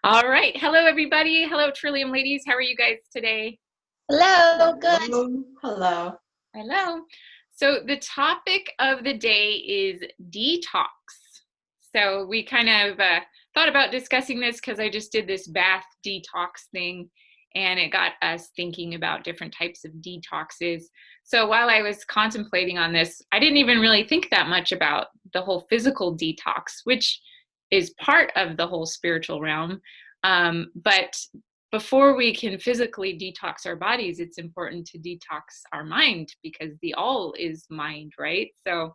All right. Hello, everybody. Hello, Trillium ladies. How are you guys today? Hello, good. Hello. Hello. So the topic of the day is detox. So we kind of thought about discussing this because I just did this bath detox thing, and it got us thinking about different types of detoxes. So while I was contemplating on this, I didn't even really think that much about the whole physical detox, which is part of the whole spiritual realm. But before we can physically detox our bodies, it's important to detox our mind because the all is mind, right? So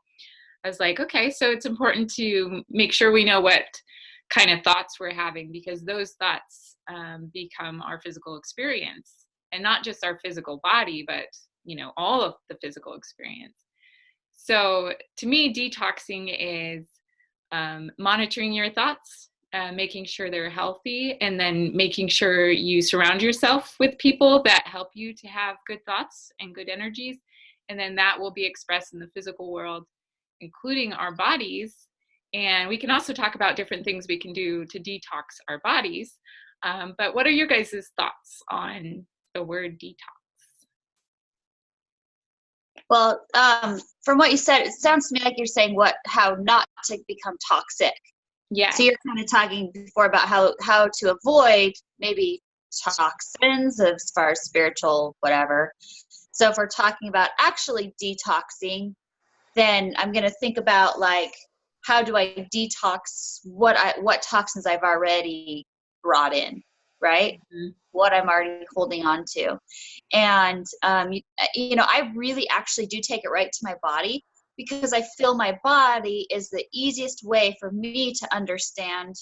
I was like, okay, so it's important to make sure we know what kind of thoughts we're having because those thoughts become our physical experience, and not just our physical body, but all of the physical experience. So to me, detoxing is monitoring your thoughts, making sure they're healthy, and then making sure you surround yourself with people that help you to have good thoughts and good energies. And then that will be expressed in the physical world, including our bodies. And we can also talk about different things we can do to detox our bodies. But what are your guys' thoughts on the word detox? Well, from what you said, it sounds to me like you're saying how not to become toxic. Yeah. So you're kind of talking before about how to avoid maybe toxins as far as spiritual whatever. So if we're talking about actually detoxing, then I'm going to think about like, how do I detox what toxins I've already brought in, right? Mm-hmm. What I'm already holding on to. And, I really actually do take it right to my body because I feel my body is the easiest way for me to understand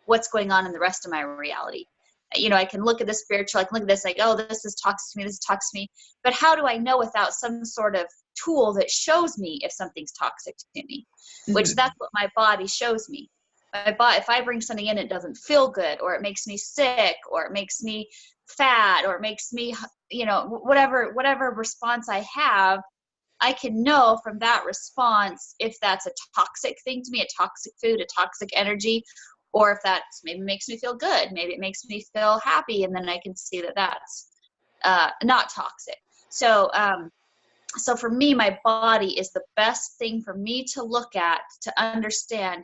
what's going on in the rest of my reality. I can look at the spiritual, I can look at this like, oh, this is toxic to me, this is toxic to me. But how do I know without some sort of tool that shows me if something's toxic to me? Mm-hmm. Which that's what my body shows me. My body, if I bring something in, it doesn't feel good, or it makes me sick, or it makes me fat, or it makes me, whatever response I have, I can know from that response if that's a toxic thing to me, a toxic food, a toxic energy, or if that maybe makes me feel good. Maybe it makes me feel happy, and then I can see that that's not toxic. So for me, my body is the best thing for me to look at to understand,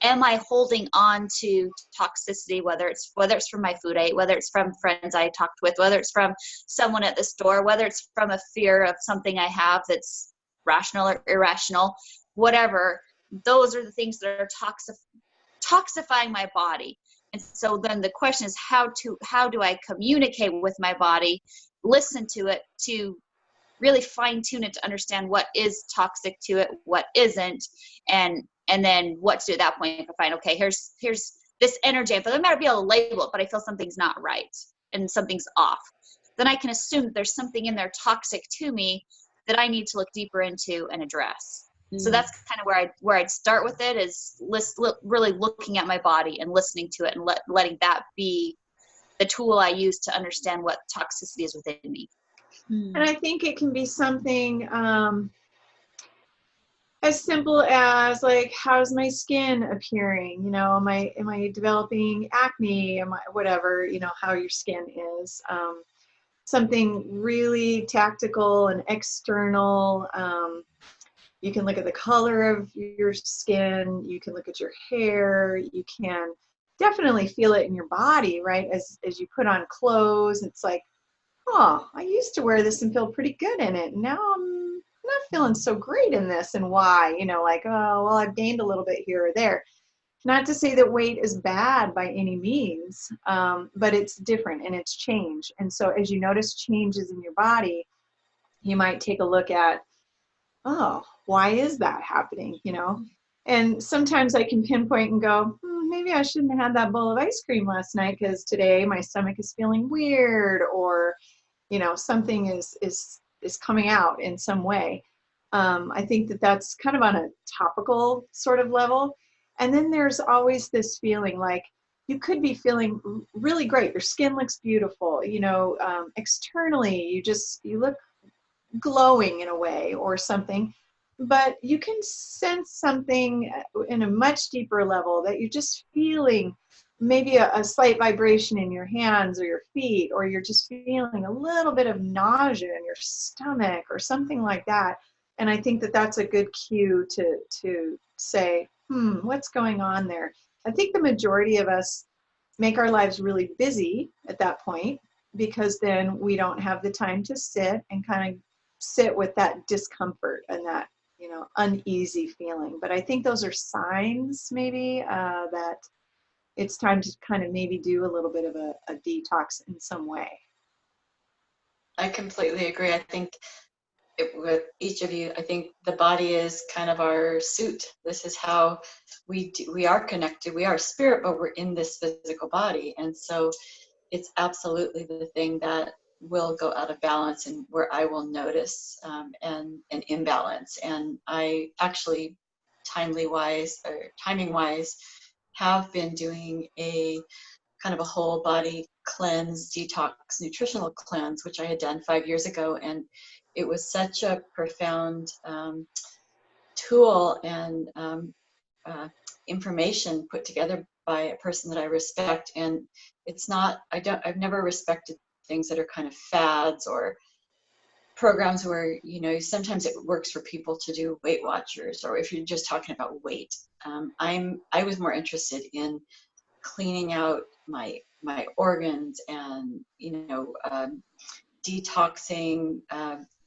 am I holding on to toxicity, whether it's from my food I ate, whether it's from friends I talked with, whether it's from someone at the store, whether it's from a fear of something I have that's rational or irrational, whatever. Those are the things that are toxifying my body. And so then the question is, how do I communicate with my body, listen to it, to really fine tune it to understand what is toxic to it, what isn't, and then what to do at that point. If I find, okay, here's this energy, I feel I might be able to label it, but I feel something's not right and something's off, then I can assume that there's something in there toxic to me that I need to look deeper into and address. Mm-hmm. So that's kind of where I'd start with it, is really looking at my body and listening to it and letting that be the tool I use to understand what toxicity is within me. And I think it can be something as simple as like, how's my skin appearing? Am I developing acne? Am I whatever? How your skin is. Something really tactical and external. You can look at the color of your skin. You can look at your hair. You can definitely feel it in your body, right? As you put on clothes, it's like, oh, I used to wear this and feel pretty good in it. Now I'm not feeling so great in this. And why? Like, oh, well, I've gained a little bit here or there. Not to say that weight is bad by any means, but it's different and it's change. And so as you notice changes in your body, you might take a look at, oh, why is that happening? And sometimes I can pinpoint and go, maybe I shouldn't have had that bowl of ice cream last night because today my stomach is feeling weird, or something is coming out in some way. I think that's kind of on a topical sort of level. And then there's always this feeling like you could be feeling really great. Your skin looks beautiful. Externally, you look glowing in a way or something, but you can sense something in a much deeper level that you're just feeling maybe a slight vibration in your hands or your feet, or you're just feeling a little bit of nausea in your stomach or something like that. And I think that that's a good cue to say, what's going on there? I think the majority of us make our lives really busy at that point, because then we don't have the time to sit and kind of sit with that discomfort and that, uneasy feeling. But I think those are signs maybe that it's time to kind of maybe do a little bit of a detox in some way. I completely agree. I think with each of you, I think the body is kind of our suit. This is how we are connected. We are spirit, but we're in this physical body. And so it's absolutely the thing that will go out of balance, and where I will notice an imbalance. And I actually, timing wise, have been doing a kind of a whole body cleanse, detox, nutritional cleanse, which I had done 5 years ago. And it was such a profound tool and information put together by a person that I respect. And it's not, I've never respected things that are kind of fads or programs where, sometimes it works for people to do Weight Watchers, or if you're just talking about weight. I was more interested in cleaning out my organs and, detoxing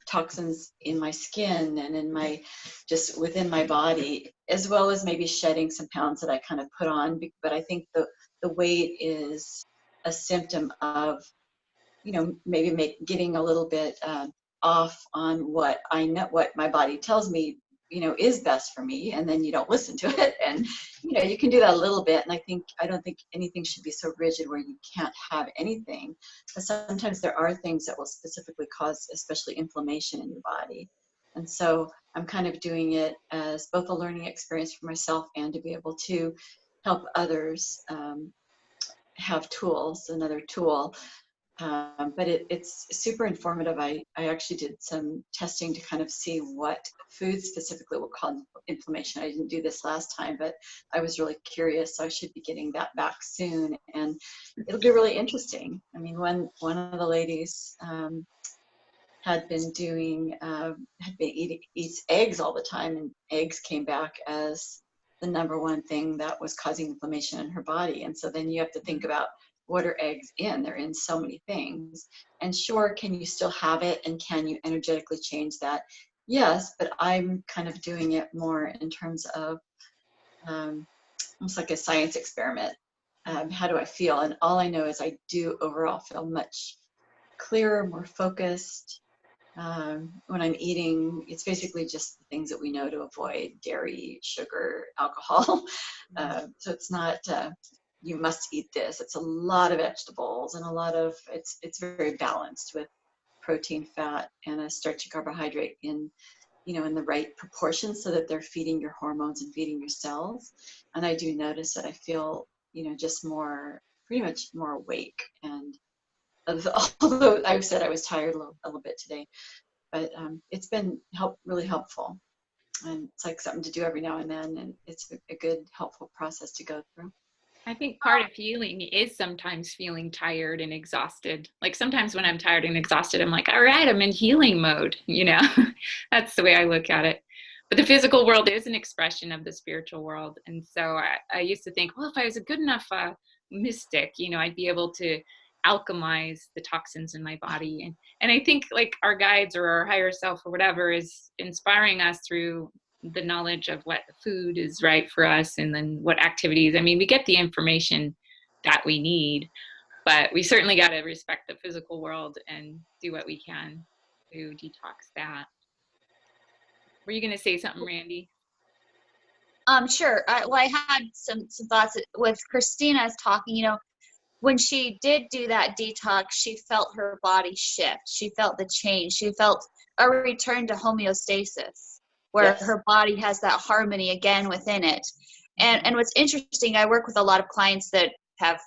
toxins in my skin and in just within my body, as well as maybe shedding some pounds that I kind of put on. But I think the weight is a symptom of, maybe getting a little bit off on what I know, what my body tells me, is best for me, and then you don't listen to it. And, you can do that a little bit. And I don't think anything should be so rigid where you can't have anything. But sometimes there are things that will specifically cause, especially inflammation in your body. And so I'm kind of doing it as both a learning experience for myself and to be able to help others have tools, another tool. But it's super informative. I actually did some testing to kind of see what foods specifically will cause inflammation. I didn't do this last time, but I was really curious, so I should be getting that back soon. And it'll be really interesting. I mean, one of the ladies had been eats eggs all the time, and eggs came back as the number one thing that was causing inflammation in her body. And so then you have to think about, what are eggs in? They're in so many things. And sure, can you still have it? And can you energetically change that? Yes, but I'm kind of doing it more in terms of almost like a science experiment. How do I feel? And all I know is I do overall feel much clearer, more focused. When I'm eating, it's basically just the things that we know to avoid: dairy, sugar, alcohol. So it's not, you must eat this. It's a lot of vegetables and it's very balanced with protein, fat, and a starchy carbohydrate in the right proportions, so that they're feeding your hormones and feeding your cells. And I do notice that I feel, just pretty much more awake. And although I've said I was tired a little bit today, but it's been really helpful. And it's like something to do every now and then, and it's a good, helpful process to go through. I think part of healing is sometimes feeling tired and exhausted. Like sometimes when I'm tired and exhausted, I'm like, all right, I'm in healing mode, That's the way I look at it. But the physical world is an expression of the spiritual world. And so I used to think, well, if I was a good enough mystic, I'd be able to alchemize the toxins in my body. And I think like our guides or our higher self or whatever is inspiring us through the knowledge of what food is right for us, and then what activities. I mean, we get the information that we need, but we certainly got to respect the physical world and do what we can to detox that. Were you going to say something, Randi? Sure. I had some thoughts with Christina's talking. When she did do that detox, she felt her body shift. She felt the change. She felt a return to homeostasis, where Yes. her body has that harmony again within it. And what's interesting, I work with a lot of clients that have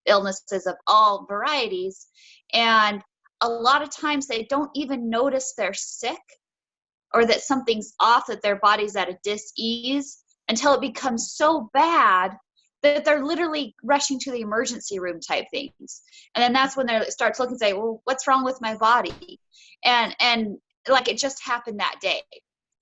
illnesses of all varieties, and a lot of times they don't even notice they're sick or that something's off, that their body's at a dis-ease, until it becomes so bad that they're literally rushing to the emergency room type things. And then that's when they start to look and say, well, what's wrong with my body? And like it just happened that day.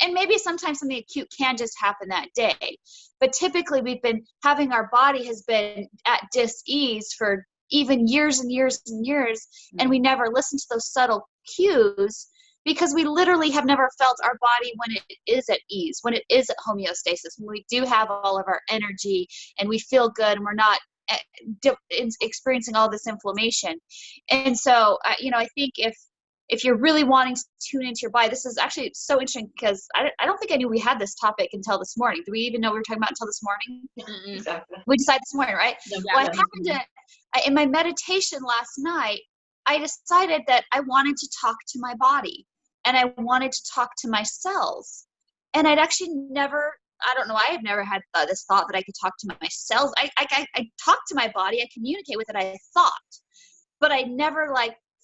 And maybe sometimes something acute can just happen that day. But typically we've been having, our body has been at dis-ease for even years and years and years. And we never listen to those subtle cues, because we literally have never felt our body when it is at ease, when it is at homeostasis, when we do have all of our energy and we feel good and we're not experiencing all this inflammation. And so, I think if you're really wanting to tune into your body, this is actually so interesting, because I don't think I knew we had this topic until this morning. Do we even know we were talking about until this morning? Exactly. We decided this morning, right? Yeah. Well, I happened to, in my meditation last night, I decided that I wanted to talk to my body and I wanted to talk to my cells. And I'd actually never, I don't know, I have never had this thought that I could talk to my cells. I talk to my body, I communicate with it, I thought, but I never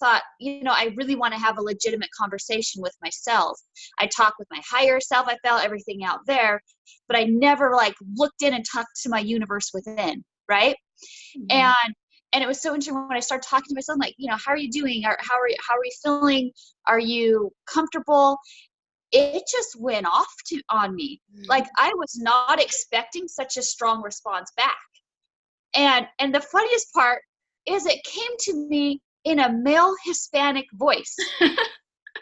thought, I really want to have a legitimate conversation with my cells. I talk with my higher self, I felt everything out there, but I never looked in and talked to my universe within, right? Mm-hmm. And it was so interesting when I started talking to myself, how are you doing? Or how are you feeling? Are you comfortable? It just went off on me. I was not expecting such a strong response back. And the funniest part is it came to me in a male Hispanic voice. And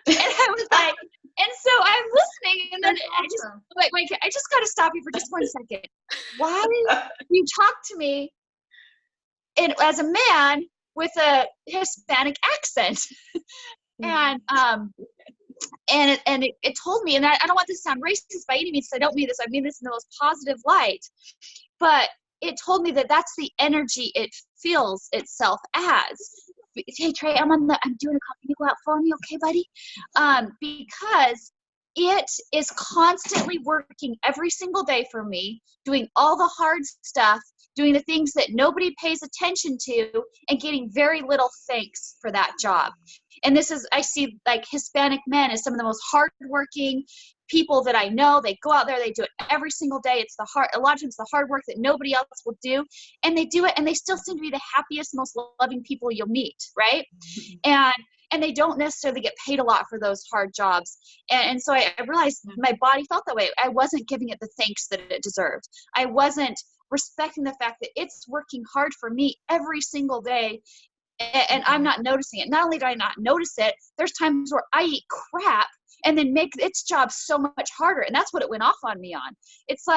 I was like, and so I'm listening, and then I just got to stop you for just 1 second. Why you talk to me as a man with a Hispanic accent? And it told me, and I don't want this to sound racist by any means, I don't mean this, I mean this in the most positive light, but it told me that that's the energy it feels itself as. Hey Trey, I'm doing a call. Can you go out for me, okay, buddy? Because it is constantly working every single day for me, doing all the hard stuff, doing the things that nobody pays attention to, and getting very little thanks for that job. And I see Hispanic men as some of the most hardworking people that I know. They go out there, they do it every single day. It's a lot of times the hard work that nobody else will do, and they do it, and they still seem to be the happiest, most loving people you'll meet, right? And they don't necessarily get paid a lot for those hard jobs. And so I realized my body felt that way. I wasn't giving it the thanks that it deserved. I wasn't respecting the fact that it's working hard for me every single day, and I'm not noticing it. Not only do I not notice it, there's times where I eat crap and then make its job so much harder. And that's what it went off on me on. It's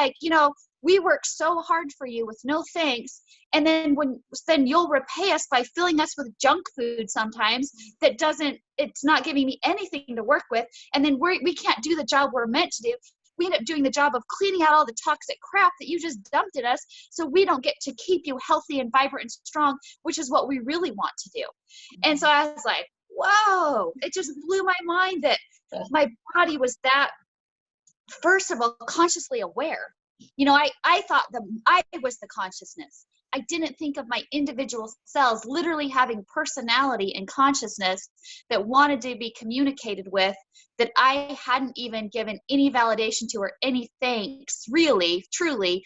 we work so hard for you with no thanks. And then then you'll repay us by filling us with junk food sometimes it's not giving me anything to work with. And then we can't do the job we're meant to do. We end up doing the job of cleaning out all the toxic crap that you just dumped in us, so we don't get to keep you healthy and vibrant and strong, which is what we really want to do. And so I was like, whoa, it just blew my mind that my body was that, first of all, consciously aware. I thought I was the consciousness. I didn't think of my individual cells literally having personality and consciousness that wanted to be communicated with, that I hadn't even given any validation to or any thanks, really, truly,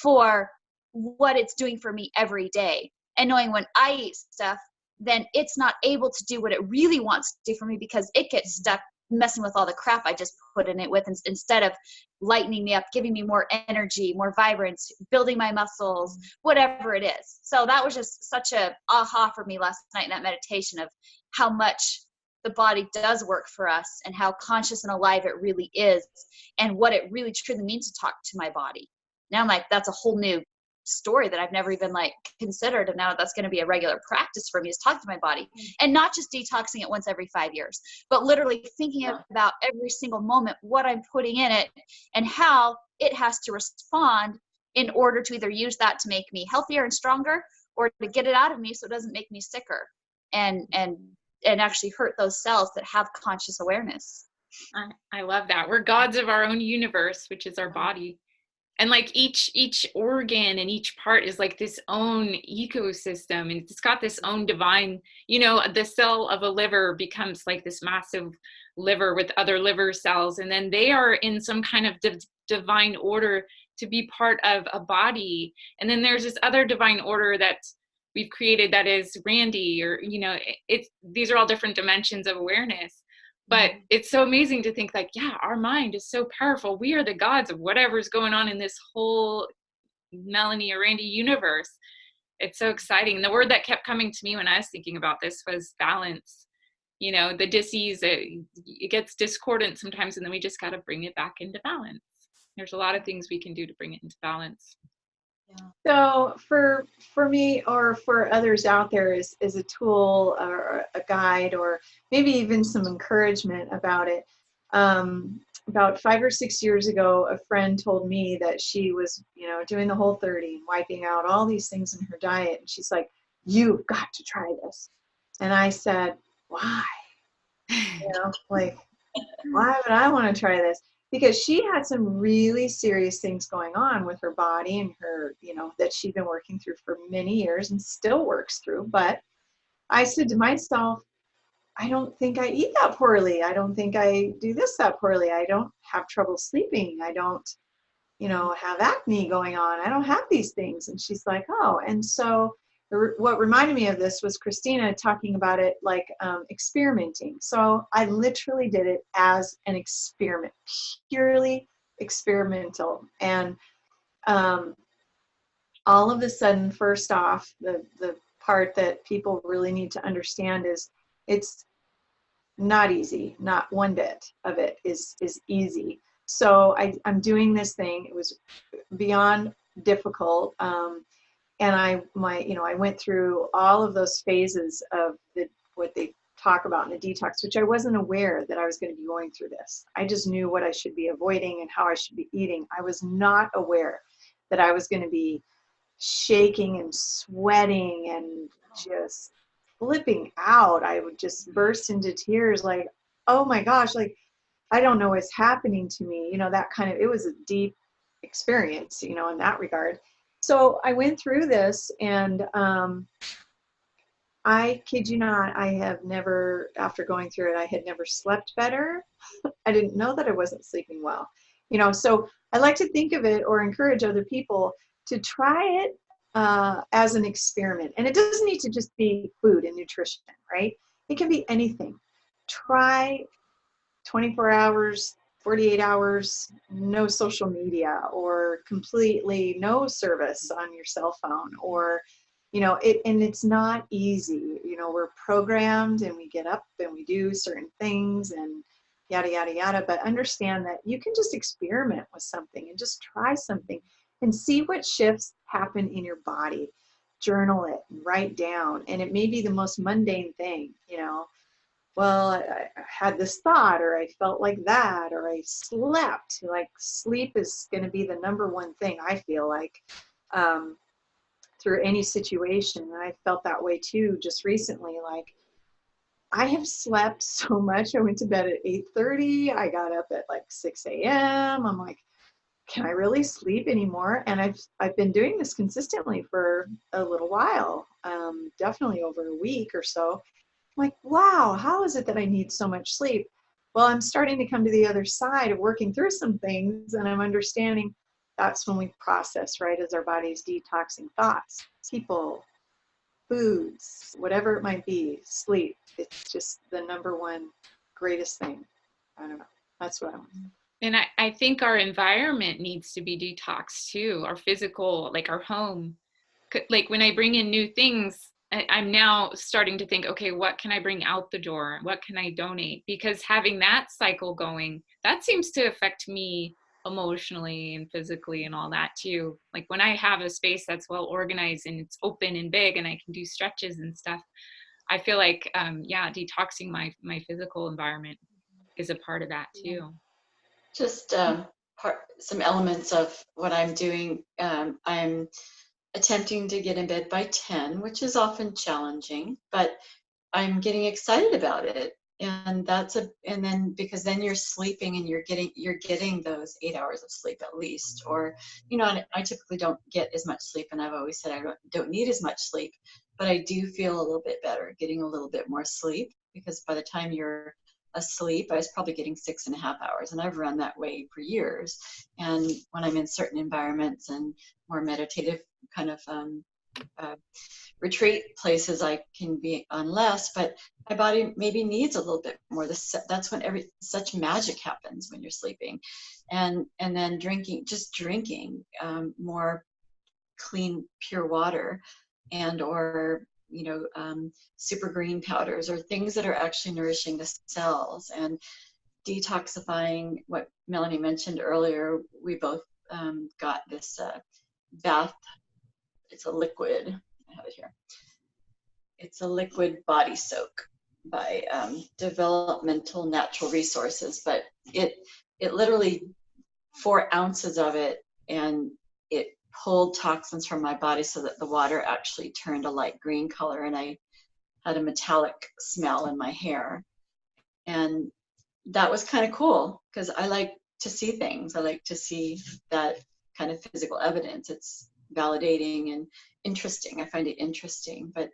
for what it's doing for me every day. And knowing when I eat stuff, then it's not able to do what it really wants to do for me, because it gets stuck messing with all the crap I just put in it with, instead of lightening me up, giving me more energy, more vibrance, building my muscles, whatever it is. So that was just such a aha for me last night in that meditation, of how much the body does work for us and how conscious and alive it really is, and what it really truly means to talk to my body. Now I'm that's a whole new story that I've never even considered, and now that's going to be a regular practice for me, is talk to my body, and not just detoxing it once every 5 years, but literally thinking about every single moment what I'm putting in it and how it has to respond in order to either use that to make me healthier and stronger, or to get it out of me so it doesn't make me sicker and actually hurt those cells that have conscious awareness. I love that. We're gods of our own universe, which is our body. And each organ and each part is this own ecosystem, and it's got this own divine, the cell of a liver becomes this massive liver with other liver cells, and then they are in some kind of divine order to be part of a body. And then there's this other divine order that we've created that is Randi, or, you know, these are all different dimensions of awareness. But it's so amazing to think like, yeah, our mind is so powerful. We are the gods of whatever's going on in this whole Melanie or Randi universe. It's so exciting. The word that kept coming to me when I was thinking about this was balance. You know, the dis-ease, it gets discordant sometimes, and then we just got to bring it back into balance. There's a lot of things we can do to bring it into balance. Yeah. So for me, or for others out there, is a tool or a guide, or maybe even some encouragement about it. About 5 or 6 years ago, a friend told me that she was, you know, doing the Whole30 and wiping out all these things in her diet. And she's like, "You've got to try this." And I said, "Why?" You know, like, why would I want to try this? Because she had some really serious things going on with her body and her, you know, that she'd been working through for many years and still works through. But I said to myself, I don't think I eat that poorly. I don't think I do this that poorly. I don't have trouble sleeping. I don't, you know, have acne going on. I don't have these things. And she's like, oh. And so what reminded me of this was Christina talking about it like experimenting. So I literally did it as an experiment, purely experimental. And all of a sudden, first off, the part that people really need to understand is it's not easy. Not one bit of it is easy. So I'm doing this thing. It was beyond difficult. And I went through all of those phases of what they talk about in the detox, which I wasn't aware that I was going to be going through this. I just knew what I should be avoiding and how I should be eating. I was not aware that I was going to be shaking and sweating and just flipping out. I would just burst into tears like, oh my gosh, like, I don't know what's happening to me. You know, that kind of, it was a deep experience, you know, in that regard. So I went through this, and I kid you not, I have never, after going through it, I had never slept better. I didn't know that I wasn't sleeping well. You know, so I like to think of it, or encourage other people to try it as an experiment. And it doesn't need to just be food and nutrition, right? It can be anything. Try 24 hours, 48 hours, no social media, or completely no service on your cell phone, or, you know, and it's not easy. You know, we're programmed and we get up and we do certain things and yada, yada, yada. But understand that you can just experiment with something and just try something and see what shifts happen in your body. Journal it and write down. And it may be the most mundane thing, you know. Well, I had this thought, or I felt like that, or I slept. Like, sleep is going to be the number one thing, I feel like, through any situation. And I felt that way too just recently. Like, I have slept so much. I went to bed at 8:30. I got up at like 6 a.m. I'm like, can I really sleep anymore? And I've been doing this consistently for a little while, definitely over a week or so. I'm like, wow, how is it that I need so much sleep? Well, I'm starting to come to the other side of working through some things, and I'm understanding that's when we process, right, as our body's detoxing thoughts, people, foods, whatever it might be, sleep. It's just the number one greatest thing. I don't know. That's what I'm. And I think our environment needs to be detoxed too, our physical, like our home. Like when I bring in new things, I'm now starting to think, okay, what can I bring out the door? What can I donate? Because having that cycle going, that seems to affect me emotionally and physically and all that too. Like when I have a space that's well organized and it's open and big and I can do stretches and stuff, I feel like, detoxing my physical environment is a part of that too. Just some elements of what I'm doing. I'm attempting to get in bed by 10, which is often challenging, but I'm getting excited about it. And and then because then you're sleeping and you're getting those 8 hours of sleep at least, or, you know, I typically don't get as much sleep, and I've always said I don't need as much sleep, but I do feel a little bit better getting a little bit more sleep, because by the time you're asleep, I was probably getting 6.5 hours, and I've run that way for years. And when I'm in certain environments and more meditative kind of retreat places, I can be on less, but my body maybe needs a little bit more. That's when such magic happens when you're sleeping. And then drinking more clean, pure water, and or super green powders, or things that are actually nourishing the cells, and detoxifying. What Melanie mentioned earlier, we both got this bath. It's a liquid. I have it here. It's a liquid body soak by Developmental Natural Resources, but it literally 4 ounces of it, and it pulled toxins from my body so that the water actually turned a light green color, and I had a metallic smell in my hair. And that was kind of cool, because I like to see things. I like to see that kind of physical evidence. It's validating and interesting. I find it interesting. But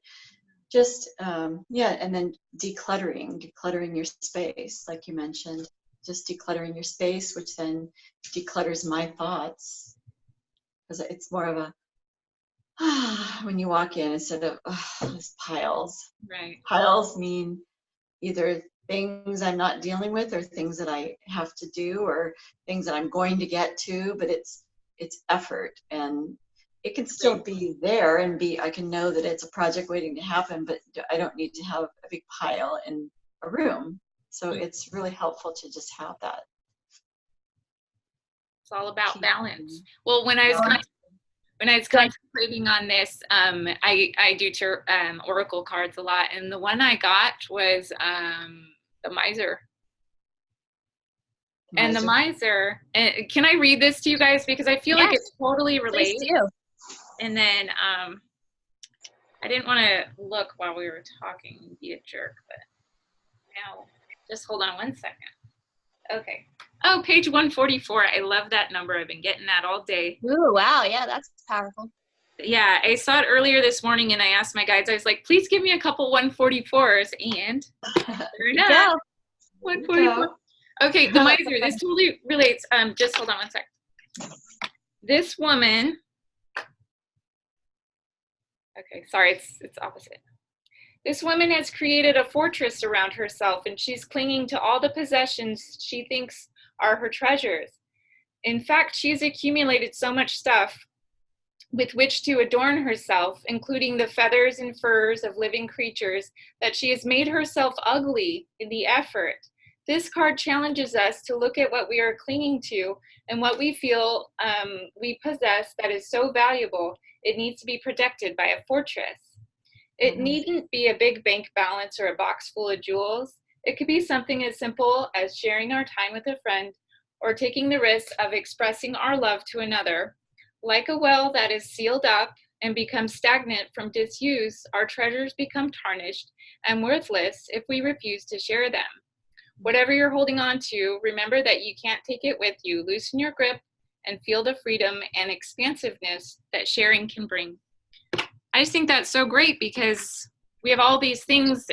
just, and then decluttering your space, like you mentioned, just decluttering your space, which then declutters my thoughts. Because it's more of a, when you walk in, instead of these piles. Right. Piles mean either things I'm not dealing with, or things that I have to do, or things that I'm going to get to, but it's effort, and it can still be there and I can know that it's a project waiting to happen, but I don't need to have a big pile in a room. So it's really helpful to just have that. It's all about balance. Well, when I was contemplating on this, I do oracle cards a lot, and the one I got was the miser. And the miser, can I read this to you guys, because I feel like it totally relates. Please do. And then I didn't want to look while we were talking and be a jerk, but now just hold on one second. Okay. Oh, page 144. I love that number. I've been getting that all day. Ooh, wow. Yeah, that's powerful. Yeah, I saw it earlier this morning, and I asked my guides, I was like, please give me a couple 144s, and sure enough, 144. Okay, the miser, this totally relates. Just hold on one sec. This woman, okay, sorry, it's opposite. This woman has created a fortress around herself, and she's clinging to all the possessions she thinks are her treasures. In fact, she's accumulated so much stuff with which to adorn herself, including the feathers and furs of living creatures, that she has made herself ugly in the effort. This card challenges us to look at what we are clinging to and what we feel we possess that is so valuable. It needs to be protected by a fortress. It needn't be a big bank balance or a box full of jewels. It could be something as simple as sharing our time with a friend, or taking the risk of expressing our love to another. Like a well that is sealed up and becomes stagnant from disuse, our treasures become tarnished and worthless if we refuse to share them. Whatever you're holding on to, remember that you can't take it with you. Loosen your grip and feel the freedom and expansiveness that sharing can bring. I just think that's so great, because we have all these things,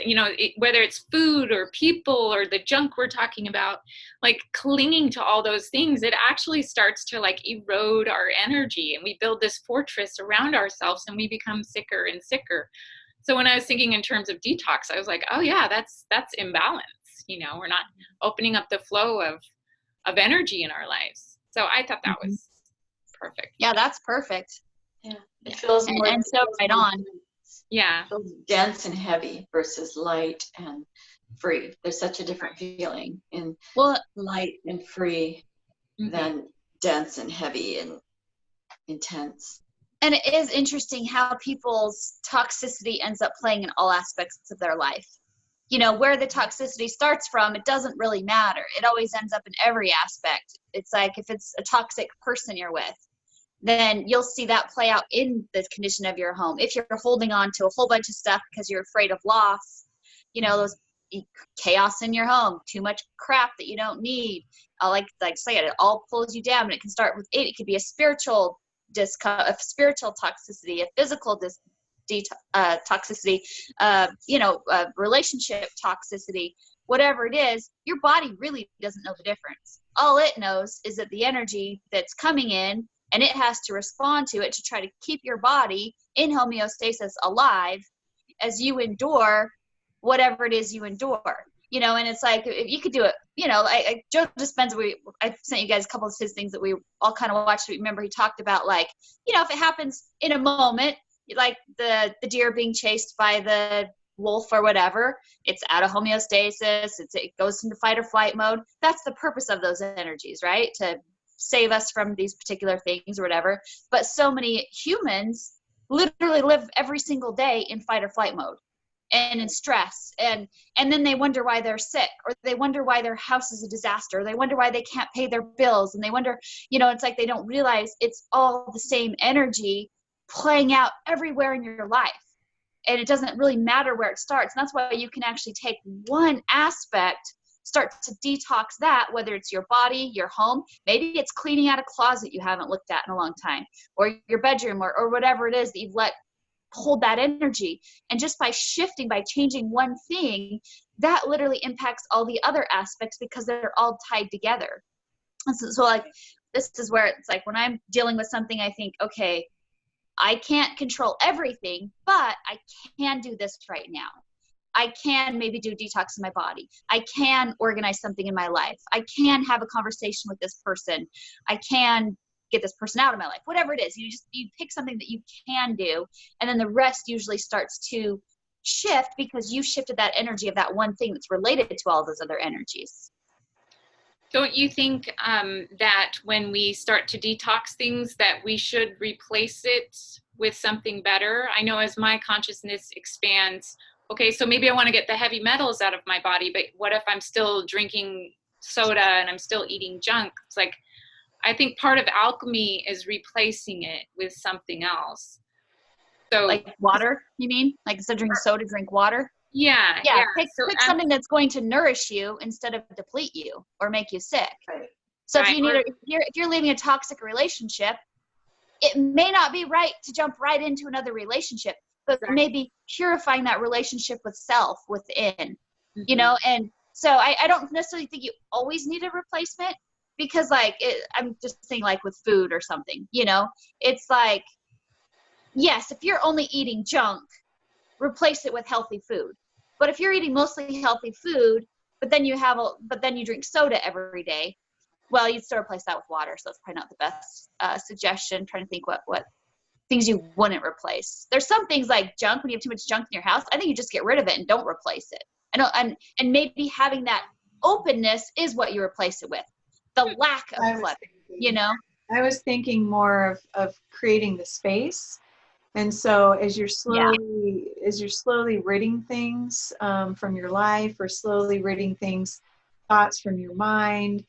whether it's food or people or the junk we're talking about, like clinging to all those things, it actually starts to like erode our energy, and we build this fortress around ourselves, and we become sicker and sicker. So when I was thinking in terms of detox, I was like, oh yeah, that's imbalance. We're not opening up the flow of energy in our lives. So I thought that was perfect. Yeah, that's perfect. Yeah, it feels more and so right on. Yeah, it feels dense and heavy versus light and free. There's such a different feeling in light and free than dense and heavy and intense. And it is interesting how people's toxicity ends up playing in all aspects of their life. Where the toxicity starts from, it doesn't really matter. It always ends up in every aspect. It's like if it's a toxic person you're with, then you'll see that play out in the condition of your home. If you're holding on to a whole bunch of stuff because you're afraid of loss, those chaos in your home, too much crap that you don't need. Like I said, it all pulls you down, and it can start with it. It could be a spiritual toxicity, a physical toxicity, relationship toxicity, whatever it is, your body really doesn't know the difference. All it knows is that the energy that's coming in, and it has to respond to it to try to keep your body in homeostasis alive as you endure whatever it is you endure. And it's like, if you could do it, Joe Dispenza, I sent you guys a couple of his things that we all kind of watched. Remember, he talked about, like, if it happens in a moment, like the deer being chased by the wolf or whatever, it's out of homeostasis, it goes into fight or flight mode. That's the purpose of those energies, right? To save us from these particular things or whatever. But so many humans literally live every single day in fight or flight mode and in stress, and then they wonder why they're sick, or they wonder why their house is a disaster, or they wonder why they can't pay their bills, and they wonder, it's like they don't realize it's all the same energy playing out everywhere in your life, and it doesn't really matter where it starts. And that's why you can actually take one aspect, start to detox that, whether it's your body, your home, maybe it's cleaning out a closet you haven't looked at in a long time, or your bedroom, or whatever it is that you've let hold that energy. And just by shifting, by changing one thing, that literally impacts all the other aspects, because they're all tied together. And so like, this is where it's like, when I'm dealing with something, I think, okay, I can't control everything, but I can do this right now. I can maybe do detox in my body. I can organize something in my life. I can have a conversation with this person. I can get this person out of my life, whatever it is. You pick something that you can do, and then the rest usually starts to shift, because you shifted that energy of that one thing that's related to all those other energies. Don't you think that when we start to detox things, that we should replace it with something better? I know as my consciousness expands, okay, so maybe I want to get the heavy metals out of my body, but what if I'm still drinking soda and I'm still eating junk? It's like, I think part of alchemy is replacing it with something else. So, like water, you mean? Like, instead of drinking soda, drink water? Yeah. Pick something that's going to nourish you instead of deplete you or make you sick. Right. So if you're leaving a toxic relationship, it may not be right to jump right into another relationship, but maybe purifying that relationship with self within, and so I don't necessarily think you always need a replacement, because I'm just saying, like with food or something, it's like, yes, if you're only eating junk, replace it with healthy food. But if you're eating mostly healthy food, but then you drink soda every day, well, you'd still replace that with water. So that's probably not the best suggestion. I'm trying to think what things you wouldn't replace. There's some things like junk. When you have too much junk in your house, I think you just get rid of it and don't replace it. And maybe having that openness is what you replace it with. The lack of clutter, I was thinking more of creating the space. And so as you're slowly ridding things from your life, or slowly ridding thoughts from your mind,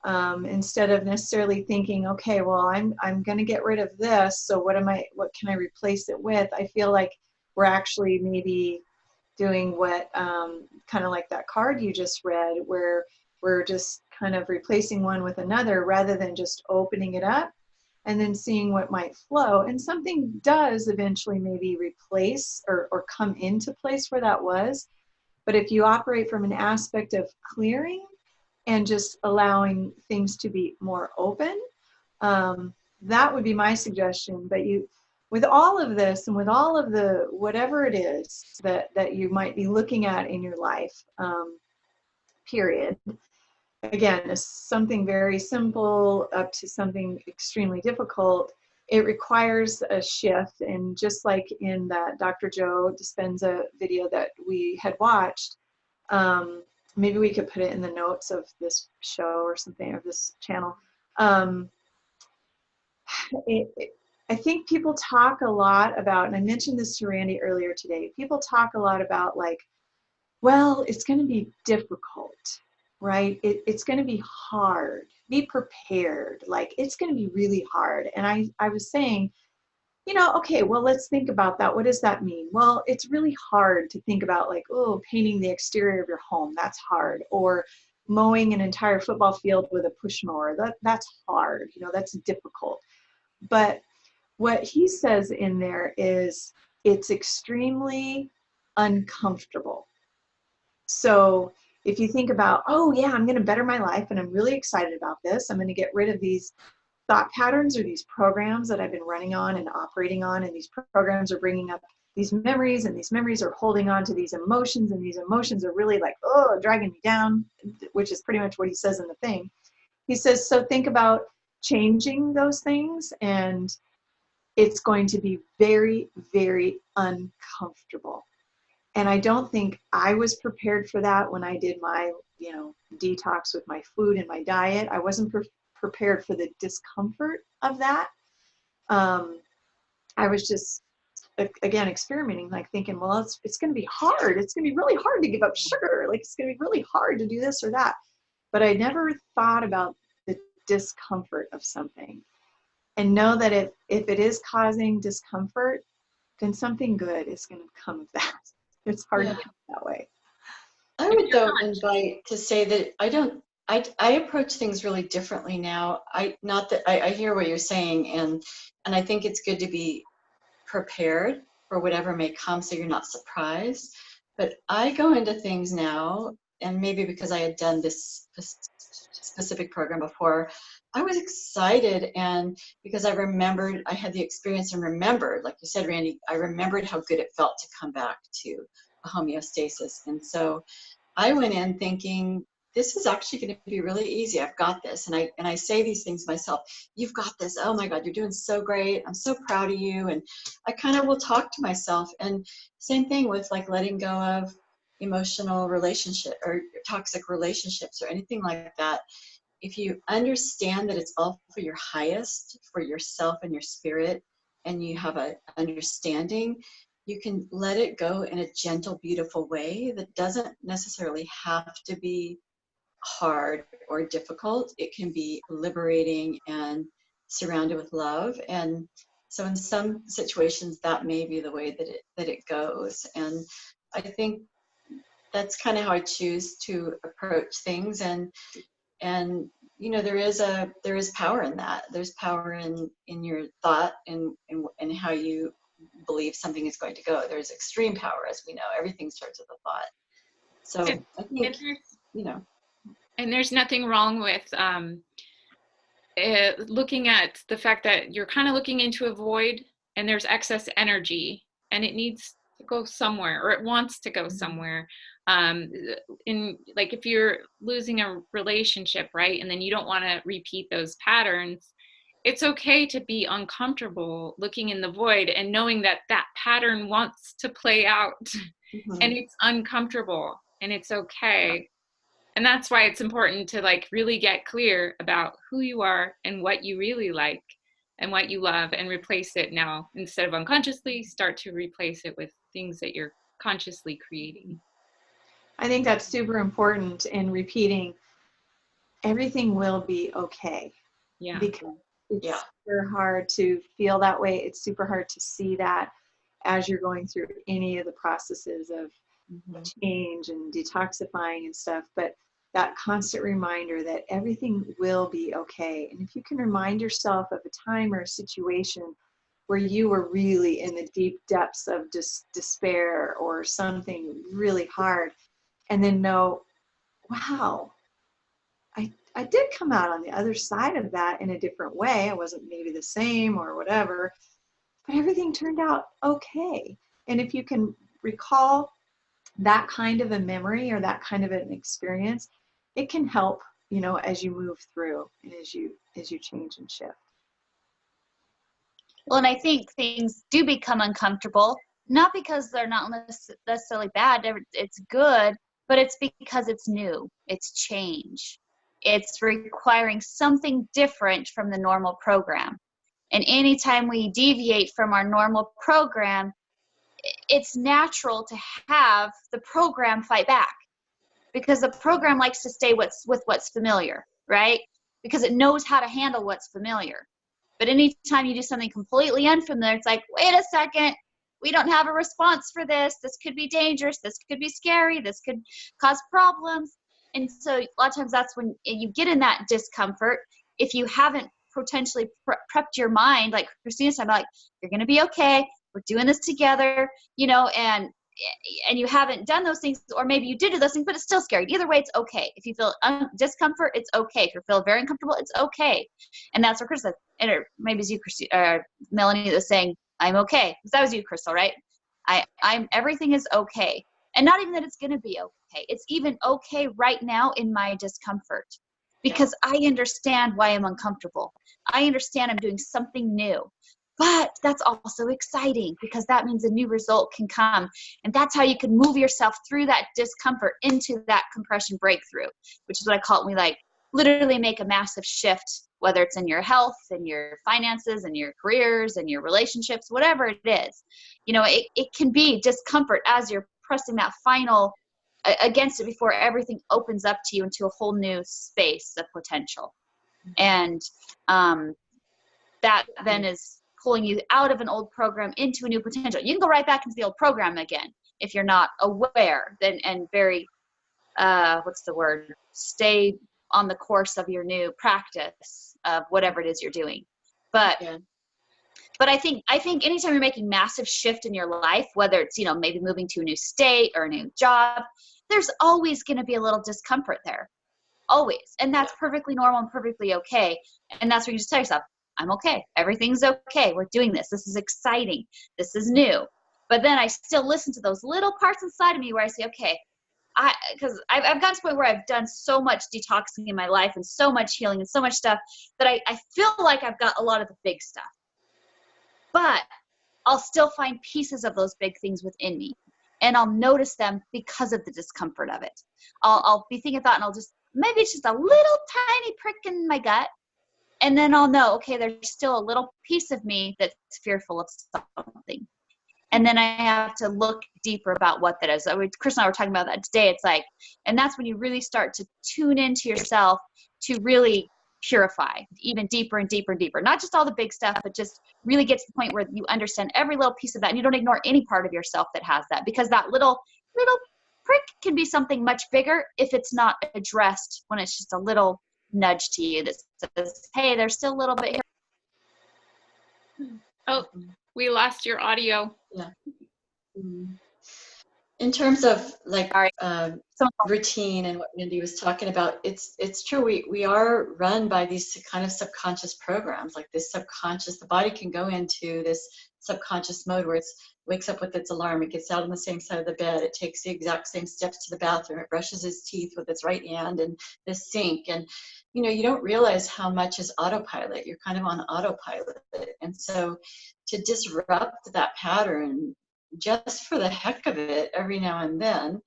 instead of necessarily thinking, okay, well, I'm going to get rid of this, so what can I replace it with? I feel like we're actually maybe doing what kind of like that card you just read, where we're just kind of replacing one with another, rather than just opening it up and then seeing what might flow. And something does eventually maybe replace or come into place where that was. But if you operate from an aspect of clearing and just allowing things to be more open, that would be my suggestion. But with all of this, and with all of the whatever it is that you might be looking at in your life, period, again, something very simple up to something extremely difficult, it requires a shift. And just like in that Dr. Joe Dispenza video that we had watched, maybe we could put it in the notes of this show or something, of this channel. I think people talk a lot about, and I mentioned this to Randi earlier today, people talk a lot about, like, well, it's going to be difficult, right? It's going to be hard. Be prepared. Like, it's going to be really hard. And I was saying, okay, well, let's think about that. What does that mean? Well, it's really hard to think about, like, oh, painting the exterior of your home. That's hard. Or mowing an entire football field with a push mower. That's hard. That's difficult. But what he says in there is it's extremely uncomfortable. So if you think about, oh yeah, I'm going to better my life and I'm really excited about this. I'm going to get rid of these thought patterns or these programs that I've been running on and operating on, and these programs are bringing up these memories, and these memories are holding on to these emotions, and these emotions are really like, oh, dragging me down, which is pretty much what he says in the thing. He says, so think about changing those things, and it's going to be very, very uncomfortable. And I don't think I was prepared for that when I did my, detox with my food and my diet. I wasn't prepared for the discomfort of that. I was just, again, experimenting, like thinking, well, it's going to be hard. It's going to be really hard to give up sugar. Like, it's going to be really hard to do this or that. But I never thought about the discomfort of something, and know that if it is causing discomfort, then something good is going to come of that. It's hard to think that way. I would though invite to say that I approach things really differently now. I hear what you're saying, and I think it's good to be prepared for whatever may come so you're not surprised. But I go into things now, and maybe because I had done this specific program before, I was excited, and because I had the experience and remembered, like you said, Randi, I remembered how good it felt to come back to a homeostasis. And so I went in thinking, this is actually going to be really easy. I've got this. And I say these things myself. You've got this. Oh my God, you're doing so great. I'm so proud of you. And I kind of will talk to myself. And same thing with like letting go of emotional relationship or toxic relationships or anything like that. If you understand that it's all for your highest, for yourself and your spirit, and you have an understanding, you can let it go in a gentle, beautiful way that doesn't necessarily have to be hard or difficult. It can be liberating and surrounded with love. And so in some situations, that may be the way that it goes. And I think that's kind of how I choose to approach things. And there is power in that. There's power in your thought and how you believe something is going to go. There's extreme power, as we know. Everything starts with a thought. So I think, and there's nothing wrong with looking at the fact that you're kind of looking into a void and there's excess energy and it needs to go somewhere, or it wants to go somewhere. Like if you're losing a relationship, right, and then you don't want to repeat those patterns, it's okay to be uncomfortable looking in the void and knowing that that pattern wants to play out. And it's uncomfortable, and it's okay. And that's why it's important to like really get clear about who you are and what you really like and what you love, and replace it now. Instead of unconsciously, start to replace it with things that you're consciously creating. I think that's super important in repeating, everything will be okay. Yeah. Because it's super hard to feel that way. It's super hard to see that as you're going through any of the processes of change and detoxifying and stuff. But that constant reminder that everything will be okay. And if you can remind yourself of a time or a situation where you were really in the deep depths of despair or something really hard, and then know, wow, I did come out on the other side of that in a different way. I wasn't maybe the same or whatever, but everything turned out okay. And if you can recall that kind of a memory or that kind of an experience, it can help, as you move through and as you change and shift. Well, and I think things do become uncomfortable, not because they're not necessarily bad, it's good, but it's because it's new, it's change. It's requiring something different from the normal program. And anytime we deviate from our normal program, it's natural to have the program fight back, because the program likes to stay with what's familiar, right? Because it knows how to handle what's familiar. But anytime you do something completely unfamiliar, it's like, wait a second, we don't have a response for this. This could be dangerous. This could be scary. This could cause problems. And so a lot of times that's when you get in that discomfort. If you haven't potentially prepped your mind, like Christina said, like, you're going to be okay. We're doing this together, and and you haven't done those things, or maybe you did do those things, but it's still scary. Either way, it's okay. If you feel discomfort, it's okay. If you feel very uncomfortable, it's okay. And that's what Krystal said. And maybe it's you, Melanie, that was saying, I'm okay. Because that was you, Krystal, right? Everything is okay. And not even that it's going to be okay. It's even okay right now in my discomfort, because I understand why I'm uncomfortable. I understand I'm doing something new. But that's also exciting, because that means a new result can come. And that's how you can move yourself through that discomfort into that compression breakthrough, which is what I call it. We like literally make a massive shift, whether it's in your health and your finances and your careers and your relationships, whatever it is. You know, it can be discomfort as you're pressing that final against it before everything opens up to you into a whole new space of potential. And that then is pulling you out of an old program into a new potential. You can go right back into the old program again if you're not aware and very, stay on the course of your new practice of whatever it is you're doing. But I think anytime you're making massive shift in your life, whether it's, maybe moving to a new state or a new job, there's always going to be a little discomfort there. Always. And that's perfectly normal and perfectly okay. And that's where you just tell yourself, I'm okay. Everything's okay. We're doing this. This is exciting. This is new. But then I still listen to those little parts inside of me where I say, okay, because I've gotten to the point where I've done so much detoxing in my life and so much healing and so much stuff that I feel like I've got a lot of the big stuff. But I'll still find pieces of those big things within me. And I'll notice them because of the discomfort of it. I'll be thinking about, and maybe it's just a little tiny prick in my gut. And then I'll know, okay, there's still a little piece of me that's fearful of something. And then I have to look deeper about what that is. Chris and I were talking about that today. It's like, and that's when you really start to tune into yourself to really purify even deeper and deeper and deeper. Not just all the big stuff, but just really get to the point where you understand every little piece of that. And you don't ignore any part of yourself that has that, because that little prick can be something much bigger if it's not addressed, when it's just a little nudge to you that says, hey, there's still a little bit here. Oh, we lost your audio. Yeah. In terms of like routine and what Randi was talking about, it's true. We are run by these kind of subconscious programs, like this subconscious. The body can go into this subconscious mode where it wakes up with its alarm. It gets out on the same side of the bed. It takes the exact same steps to the bathroom. It brushes its teeth with its right hand and the sink. And you don't realize how much is autopilot. You're kind of on autopilot. And so to disrupt that pattern just for the heck of it every now and then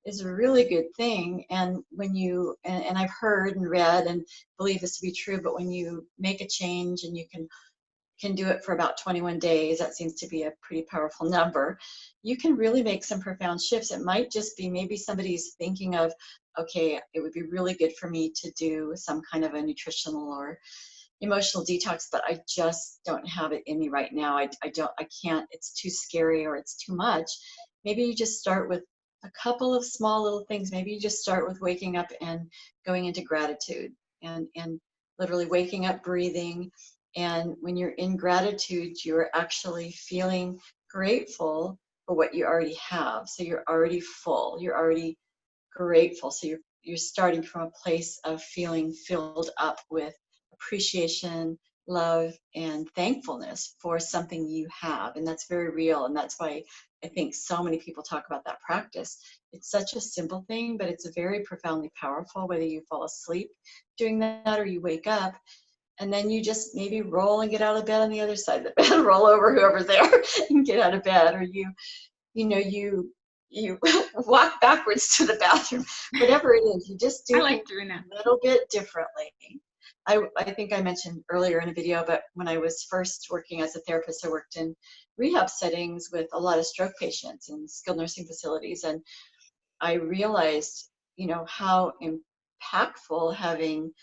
is a really good thing. And when you, and I've heard and read and believe this to be true, but when you make a change and you can do it for about 21 days, that seems to be a pretty powerful number, you can really make some profound shifts. It might just be maybe somebody's thinking of, okay, it would be really good for me to do some kind of a nutritional or emotional detox, but I just don't have it in me right now. I can't, it's too scary or it's too much. Maybe you just start with a couple of small little things. Maybe you just start with waking up and going into gratitude and literally waking up, breathing. And when you're in gratitude, you're actually feeling grateful for what you already have. So you're already full, you're already grateful. So you're starting from a place of feeling filled up with appreciation, love, and thankfulness for something you have. And that's very real. And that's why I think so many people talk about that practice. It's such a simple thing, but it's a very profoundly powerful, whether you fall asleep doing that or you wake up. And then you just maybe roll and get out of bed on the other side of the bed, roll over whoever's there and get out of bed, or you walk backwards to the bathroom, whatever it is, you just do like doing that a little bit differently. I think I mentioned earlier in a video, but when I was first working as a therapist, I worked in rehab settings with a lot of stroke patients in skilled nursing facilities. And I realized, how impactful having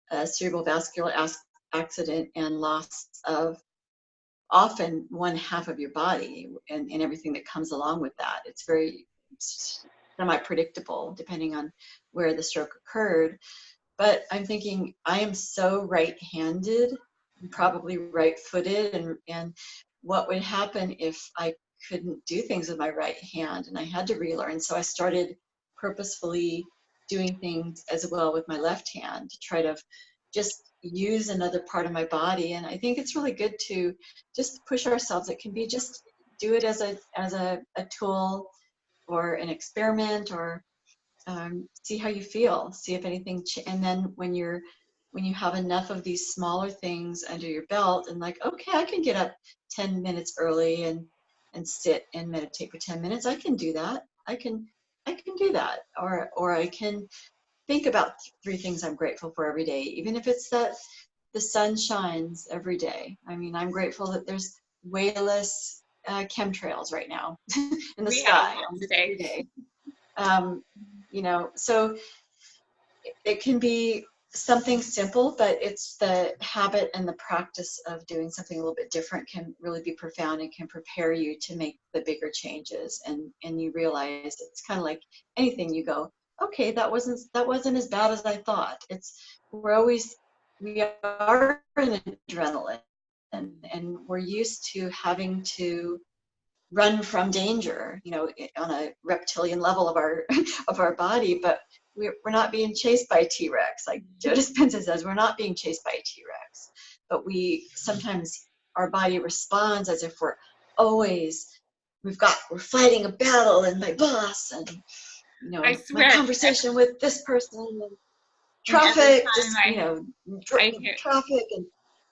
a cerebral vascular accident and loss of often one half of your body and everything that comes along with that. It's very semi-predictable depending on where the stroke occurred. But I'm thinking, I am so right-handed, probably right-footed, and what would happen if I couldn't do things with my right hand, and I had to relearn. So I started purposefully doing things as well with my left hand to try to just use another part of my body. And I think it's really good to just push ourselves. It can be just do it as a tool or an experiment, or see how you feel, see if anything, and then when you have enough of these smaller things under your belt, and like, okay, I can get up 10 minutes early and sit and meditate for 10 minutes. I can do that. I can do that. Or I can think about 3 things I'm grateful for every day, even if it's that the sun shines every day. I mean, I'm grateful that there's way less chemtrails right now in the sky almost every day. You know, so it can be something simple, but it's the habit and the practice of doing something a little bit different can really be profound and can prepare you to make the bigger changes. And you realize it's kind of like anything. You go, okay, that wasn't as bad as I thought. We are in adrenaline, and we're used to having to run from danger, you know, on a reptilian level of our body, but we're not being chased by T-Rex. Like Joe Dispenza says, we're not being chased by T-Rex, but sometimes our body responds as if we're fighting a battle, and my boss, and you know, my conversation with this person, and traffic, traffic, and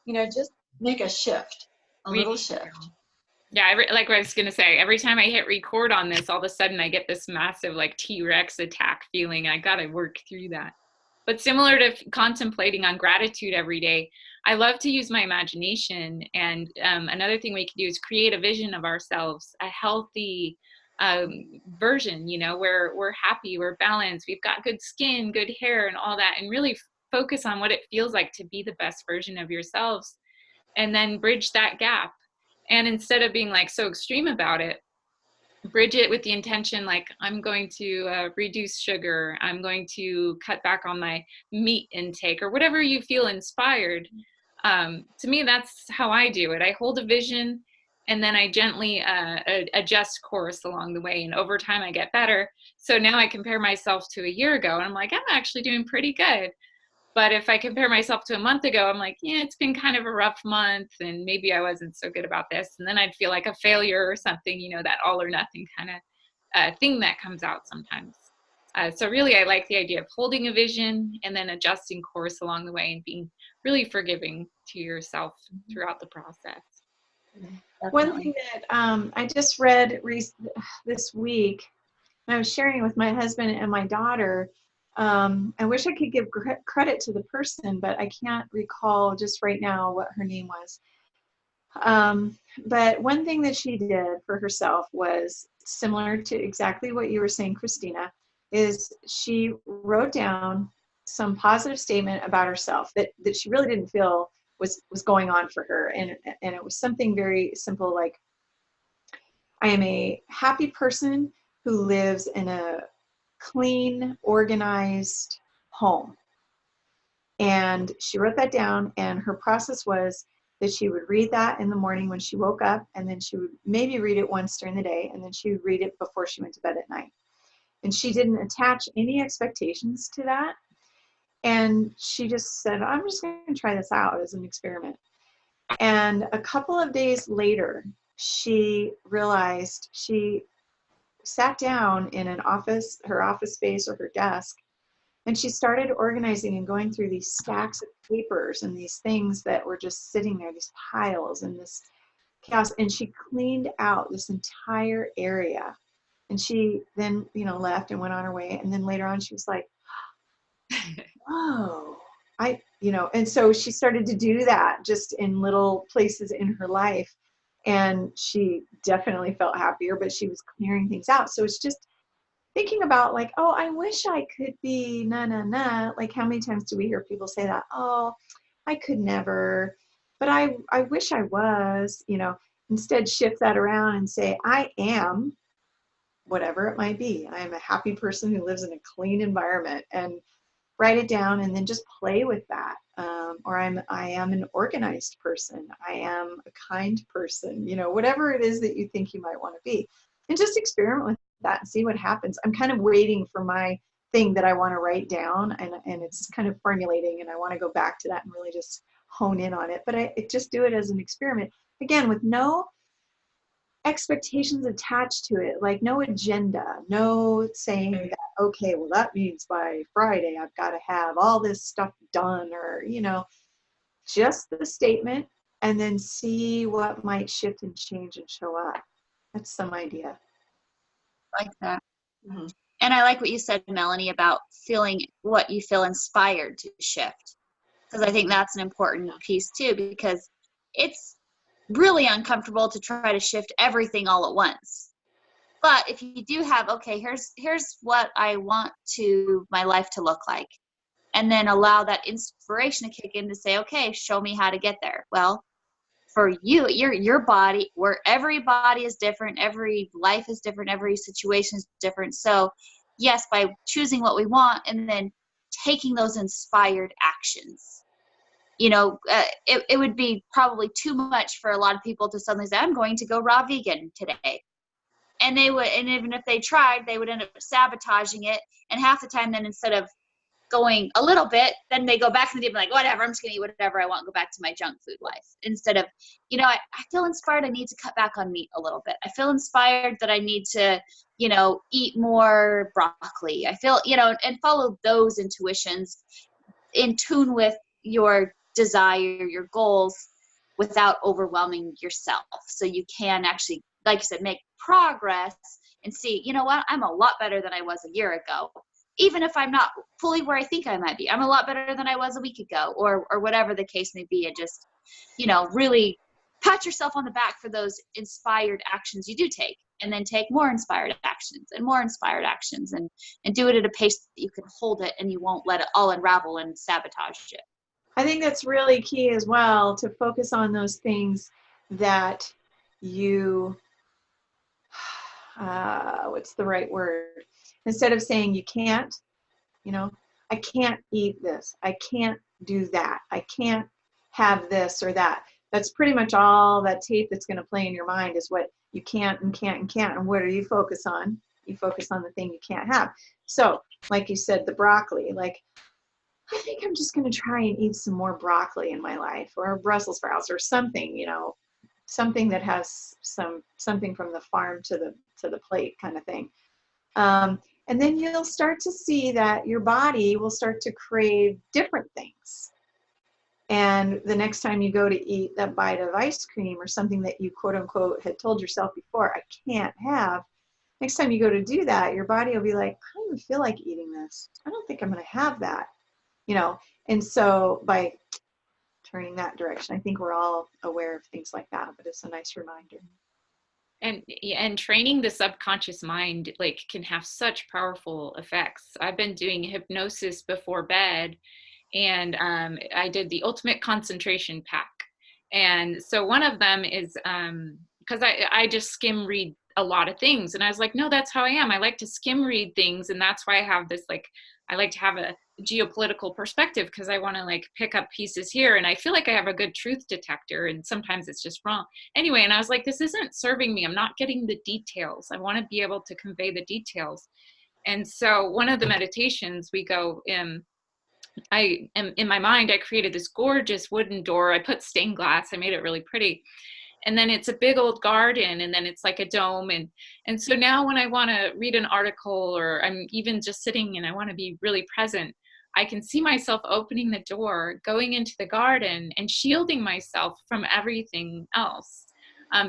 you know, just make a shift, a little shift. Yeah, like I was going to say, every time I hit record on this, all of a sudden I get this massive like T-Rex attack feeling. I got to work through that. But similar to contemplating on gratitude every day, I love to use my imagination. And another thing we can do is create a vision of ourselves, a healthy version, you know, where we're happy, we're balanced, we've got good skin, good hair, and all that, and really focus on what it feels like to be the best version of yourselves, and then bridge that gap. And instead of being like so extreme about it, bridge it with the intention, like, I'm going to reduce sugar, I'm going to cut back on my meat intake, or whatever you feel inspired. To me, that's how I do it. I hold a vision, and then I gently adjust course along the way. And over time, I get better. So now I compare myself to a year ago, and I'm like, I'm actually doing pretty good. But if I compare myself to a month ago, I'm like, yeah, it's been kind of a rough month, and maybe I wasn't so good about this. And then I'd feel like a failure or something, you know, that all or nothing kind of thing that comes out sometimes. So really, I like the idea of holding a vision and then adjusting course along the way, and being really forgiving to yourself throughout the process. Definitely. One thing that I just read this week, and I was sharing with my husband and my daughter. I wish I could give credit to the person, but I can't recall just right now what her name was. But one thing that she did for herself was similar to exactly what you were saying, Christina, is she wrote down some positive statement about herself that she really didn't feel was going on for her. And it was something very simple, like, I am a happy person who lives in a clean, organized home. And she wrote that down, and her process was that she would read that in the morning when she woke up, and then she would maybe read it once during the day, and then she would read it before she went to bed at night. And she didn't attach any expectations to that. And she just said, I'm just going to try this out as an experiment. And a couple of days later, she realized she sat down in her office space or her desk, and she started organizing and going through these stacks of papers and these things that were just sitting there, these piles and this chaos. And she cleaned out this entire area. And she then, you know, left and went on her way. And then later on, she was like, oh, and so she started to do that just in little places in her life. And she definitely felt happier, but she was clearing things out. So it's just thinking about, like, oh, I wish I could be na. Like, how many times do we hear people say that? Oh, I could never, but I wish I was, you know. Instead, shift that around and say, I am whatever it might be. I am a happy person who lives in a clean environment. And write it down and then just play with that. Or I am an organized person. I am a kind person, you know, whatever it is that you think you might want to be. And just experiment with that and see what happens. I'm kind of waiting for my thing that I want to write down, and it's kind of formulating, and I want to go back to that and really just hone in on it. But I just do it as an experiment, again, with no expectations attached to it, like no agenda, no saying that, okay, well, that means by Friday I've got to have all this stuff done, or, you know, just the statement, and then see what might shift and change and show up. That's some idea. Like that. Mhm. And I like what you said, Melanie, about feeling what you feel inspired to shift. Because I think that's an important piece too, because it's really uncomfortable to try to shift everything all at once. But if you do have, okay, here's what I want my life to look like. And then allow that inspiration to kick in to say, okay, show me how to get there. Well, for you, your body, where every body is different, every life is different, every situation is different. So yes, by choosing what we want and then taking those inspired actions, you know, it would be probably too much for a lot of people to suddenly say, I'm going to go raw vegan today. And they would, and even if they tried, they would end up sabotaging it. And half the time then, instead of going a little bit, then they go back and they'd be like, whatever, I'm just gonna eat whatever I want and go back to my junk food life. Instead of, you know, I feel inspired, I need to cut back on meat a little bit. I feel inspired that I need to, you know, eat more broccoli. I feel, you know, and follow those intuitions in tune with your desire, your goals, without overwhelming yourself. So you can actually, like you said, make progress and see, you know what, I'm a lot better than I was a year ago. Even if I'm not fully where I think I might be, I'm a lot better than I was a week ago, or whatever the case may be. And just, you know, really pat yourself on the back for those inspired actions you do take, and then take more inspired actions and more inspired actions, and do it at a pace that you can hold it and you won't let it all unravel and sabotage it. I think that's really key as well, to focus on those things that you, what's the right word? Instead of saying you can't, you know, I can't eat this, I can't do that, I can't have this or that. That's pretty much all that tape that's going to play in your mind, is what you can't and can't and can't. And what do you focus on? You focus on the thing you can't have. So, like you said, the broccoli, like, I think I'm just going to try and eat some more broccoli in my life, or Brussels sprouts, or something, you know, something that has something from the farm to the plate kind of thing. And then you'll start to see that your body will start to crave different things. And the next time you go to eat that bite of ice cream, or something that you quote unquote had told yourself before, I can't have, next time you go to do that, your body will be like, I don't even feel like eating this. I don't think I'm going to have that, you know. And so by turning that direction, I think we're all aware of things like that, but it's a nice reminder. And training the subconscious mind, like, can have such powerful effects. I've been doing hypnosis before bed, and I did the ultimate concentration pack. And so one of them is, because I just skim read a lot of things, and I was like, no, that's how I am. I like to skim read things, and that's why I have this, like, I like to have a geopolitical perspective, because I want to, like, pick up pieces here, and I feel like I have a good truth detector, and sometimes it's just wrong. Anyway, and I was like, this isn't serving me. I'm not getting the details. I want to be able to convey the details. And so one of the meditations, we go in, I am in my mind, I created this gorgeous wooden door. I put stained glass. I made it really pretty. And then it's a big old garden, and then it's like a dome. And so now when I want to read an article, or I'm even just sitting and I want to be really present, I can see myself opening the door, going into the garden, and shielding myself from everything else.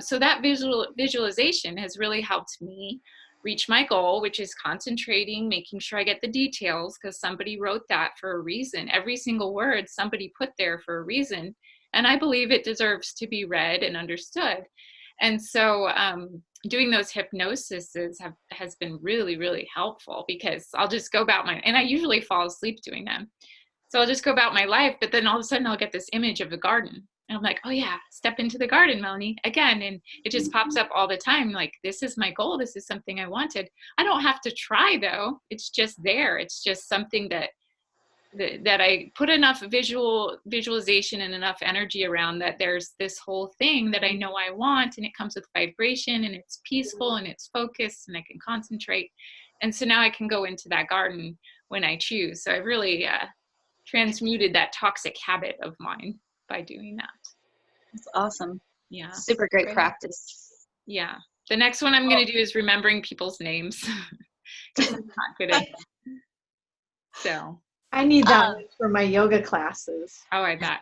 So that visualization has really helped me reach my goal, which is concentrating, making sure I get the details, because somebody wrote that for a reason. Every single word somebody put there for a reason. And I believe it deserves to be read and understood. And so doing those hypnosises has been really, really helpful, because I'll just go about and I usually fall asleep doing them. So I'll just go about my life, but then all of a sudden I'll get this image of the garden. And I'm like, oh yeah, step into the garden, Melanie, again. And it just pops up all the time. Like, this is my goal. This is something I wanted. I don't have to try, though. It's just there. It's just something that that I put enough visualization and enough energy around that there's this whole thing that I know I want, and it comes with vibration, and it's peaceful, and it's focused, and I can concentrate. And so now I can go into that garden when I choose. So I've really transmuted that toxic habit of mine by doing that. That's awesome. Yeah. Super great practice. Yeah. The next one I'm going to do is remembering people's names. Because I'm not good at that. So. I need that for my yoga classes. Oh, I bet.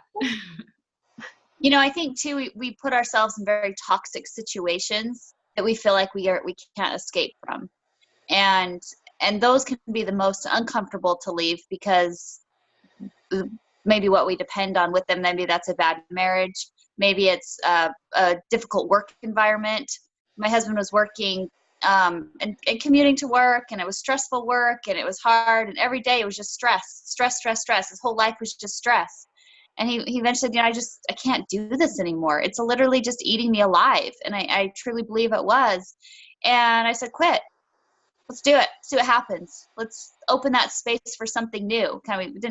You know, I think too, we put ourselves in very toxic situations that we feel like we can't escape from. And those can be the most uncomfortable to leave, because maybe what we depend on with them, maybe that's a bad marriage. Maybe it's a difficult work environment. My husband was working and commuting to work, and it was stressful work, and it was hard, and every day it was just stress. His whole life was just stress. And he eventually said, you know, I can't do this anymore. It's literally just eating me alive. And I truly believe it was. And I said, quit. Let's do it. See what happens. Let's open that space for something new.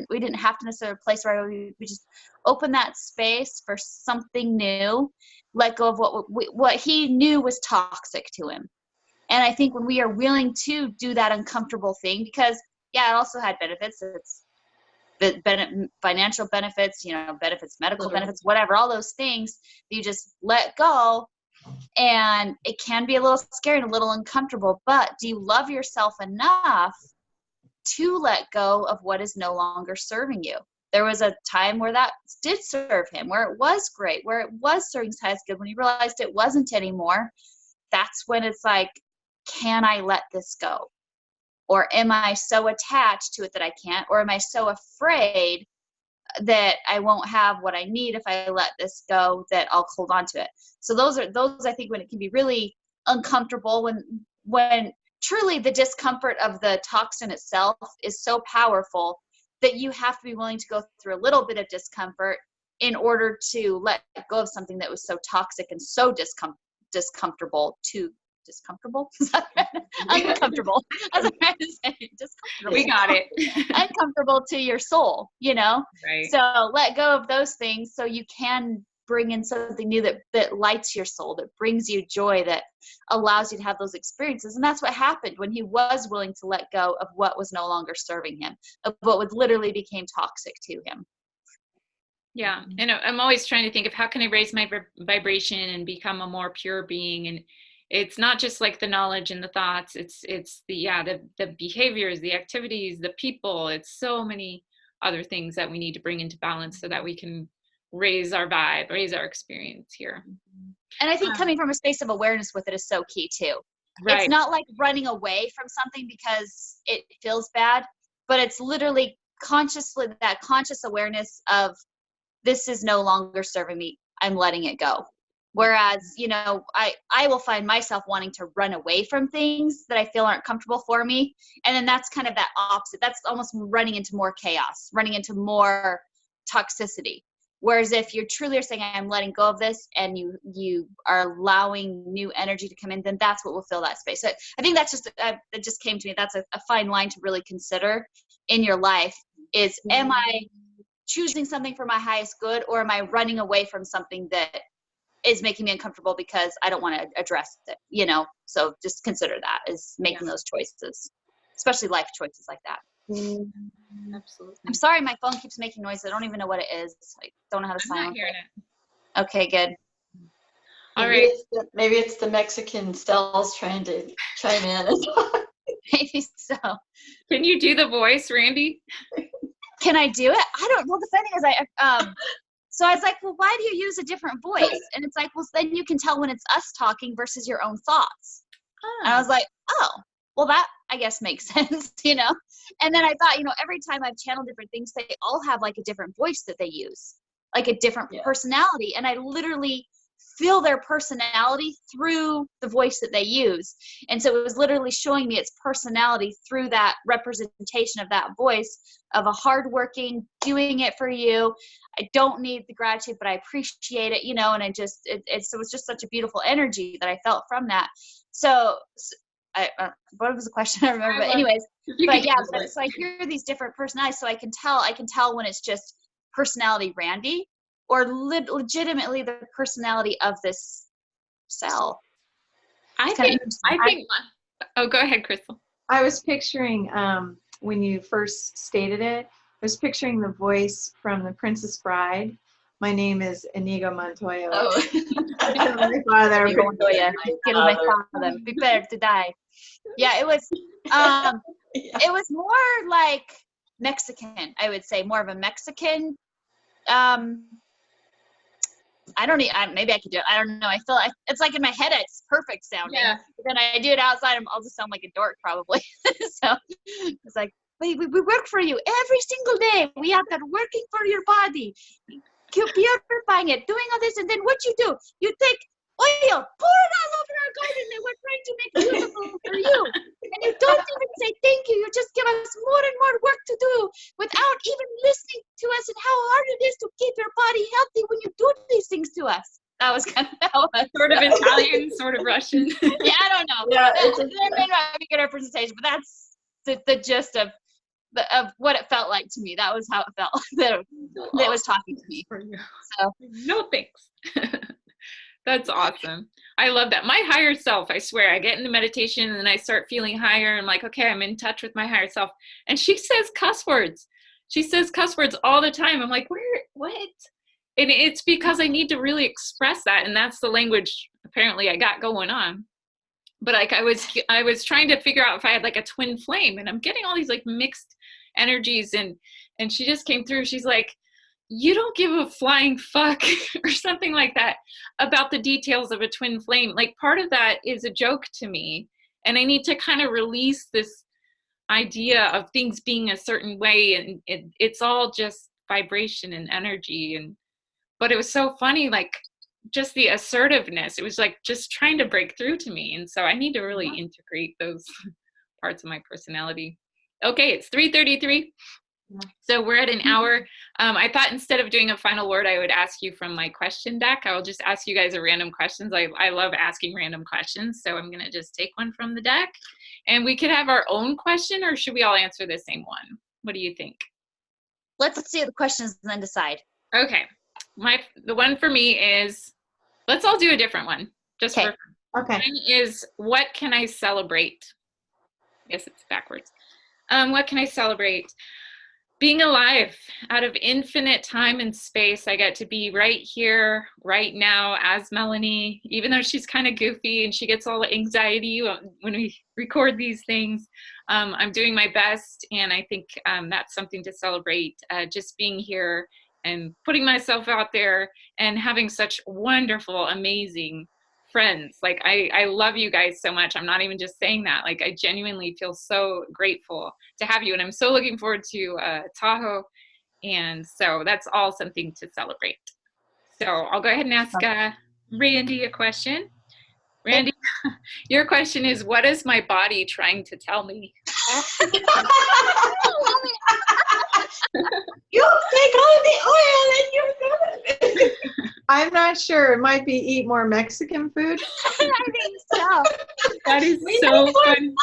We didn't have to necessarily place where we just open that space for something new. Let go of what he knew was toxic to him. And I think when we are willing to do that uncomfortable thing, because it also had benefits. It's financial benefits, benefits, medical benefits, whatever, all those things you just let go. And it can be a little scary and a little uncomfortable, but do you love yourself enough to let go of what is no longer serving you? There was a time where that did serve him, where it was great, where it was serving his highest good. When he realized it wasn't anymore, that's when it's like, can I let this go? Or am I so attached to it that I can't? Or am I so afraid that I won't have what I need if I let this go, that I'll hold on to it? So those I think when it can be really uncomfortable, when truly the discomfort of the toxin itself is so powerful that you have to be willing to go through a little bit of discomfort in order to let go of something that was so toxic and so discomfortable. Uncomfortable. I was trying to say discomfortable. We got it. Uncomfortable to your soul, Right. So let go of those things so you can bring in something new that lights your soul, that brings you joy, that allows you to have those experiences. And that's what happened when he was willing to let go of what was no longer serving him, of what would literally became toxic to him. Yeah. And I'm always trying to think of how can I raise my vibration and become a more pure being. And it's not just like the knowledge and the thoughts. It's the behaviors, the activities, the people. It's so many other things that we need to bring into balance so that we can raise our vibe, raise our experience here. And I think coming from a space of awareness with it is so key too. Right. It's not like running away from something because it feels bad, but it's literally that conscious awareness of, this is no longer serving me. I'm letting it go. Whereas, I will find myself wanting to run away from things that I feel aren't comfortable for me. And then that's kind of that opposite. That's almost running into more chaos, running into more toxicity. Whereas if you're truly saying, I'm letting go of this, and you are allowing new energy to come in, then that's what will fill that space. So I think that's just, it just came to me. That's a fine line to really consider in your life is, am I choosing something for my highest good, or am I running away from something that is making me uncomfortable because I don't want to address it, So just consider that as making those choices, especially life choices like that. Absolutely. I'm sorry, my phone keeps making noise. I don't even know what it is. I don't know how to I'm silence not hearing it. Okay, good. All right. Maybe it's the Mexican cells trying to chime in. Maybe so. Can you do the voice, Randi? Can I do it? I don't. Well, the funny is so I was like, well, why do you use a different voice? And it's like, well, then you can tell when it's us talking versus your own thoughts. And I was like, oh, well, that I guess makes sense, And then I thought, every time I've channeled different things, they all have like a different voice that they use, like a different personality. And I literally feel their personality through the voice that they use. And so it was literally showing me its personality through that representation of that voice of a hardworking, doing it for you. I don't need the gratitude, but I appreciate it, and it was just such a beautiful energy that I felt from that. So what was the question? I remember, but anyways, but yeah, so I hear these different personalities, so I can tell when it's just personality Randi or legitimately the personality of this cell. I think, oh, go ahead, Krystal. I was picturing, when you first stated it, I was picturing the voice from The Princess Bride. My name is Inigo Montoya. Oh. My father. Inigo Montoya. Kill my father. Prepare to die. Yeah, it was, it was more like Mexican, I would say, more of a Mexican, maybe I could do it. I don't know. I feel it's like in my head, it's perfect sounding. Yeah. But then I do it outside, I'll just sound like a dork probably. So it's like, we work for you every single day. We have that working for your body, purifying it, doing all this. And then what you do, you take oil, pour it all over our garden, and we're trying to make it beautiful for you. And you don't even say thank you. You just give us more and more work to do without even listening to us and how hard it is to keep your body healthy when you do these things to us. That was kind of how sort of Italian, sort of Russian. Yeah, I don't know. Yeah, that may not be a good representation, but that's the gist of what it felt like to me. That was how it felt. that it was talking to me. So no thanks. That's awesome. I love that. My higher self, I swear, I get into meditation and then I start feeling higher. I'm like, okay, I'm in touch with my higher self. And she says cuss words. She says cuss words all the time. I'm like, what? And it's because I need to really express that. And that's the language apparently I got going on. But like I was trying to figure out if I had like a twin flame, and I'm getting all these like mixed energies, and she just came through. She's like, you don't give a flying fuck or something like that about the details of a twin flame. Like part of that is a joke to me, and I need to kind of release this idea of things being a certain way, and it's all just vibration and energy. But it was so funny, like just the assertiveness. It was like just trying to break through to me, and so I need to really integrate those parts of my personality. Okay, it's 3:33. So we're at an hour. I thought instead of doing a final word, I would ask you from my question deck. I will just ask you guys a random questions. I love asking random questions. So I'm going to just take one from the deck. And we could have our own question, or should we all answer the same one? What do you think? Let's see the questions and then decide. Okay. The one for me is, let's all do a different one. Just okay. Okay. Mine is, what can I celebrate? I guess it's backwards. What can I celebrate? Being alive. Out of infinite time and space, I get to be right here, right now as Melanie, even though she's kind of goofy and she gets all the anxiety when we record these things. I'm doing my best, and I think that's something to celebrate, just being here and putting myself out there and having such wonderful, amazing friends. Like I love you guys so much. I'm not even just saying that. Like I genuinely feel so grateful to have you, and I'm so looking forward to Tahoe, and so that's all something to celebrate. So I'll go ahead and ask Randi a question. Randi, your question is, what is my body trying to tell me? You take all the oil and you're good. I'm not sure. It might be eat more Mexican food. I think so. That is so fun.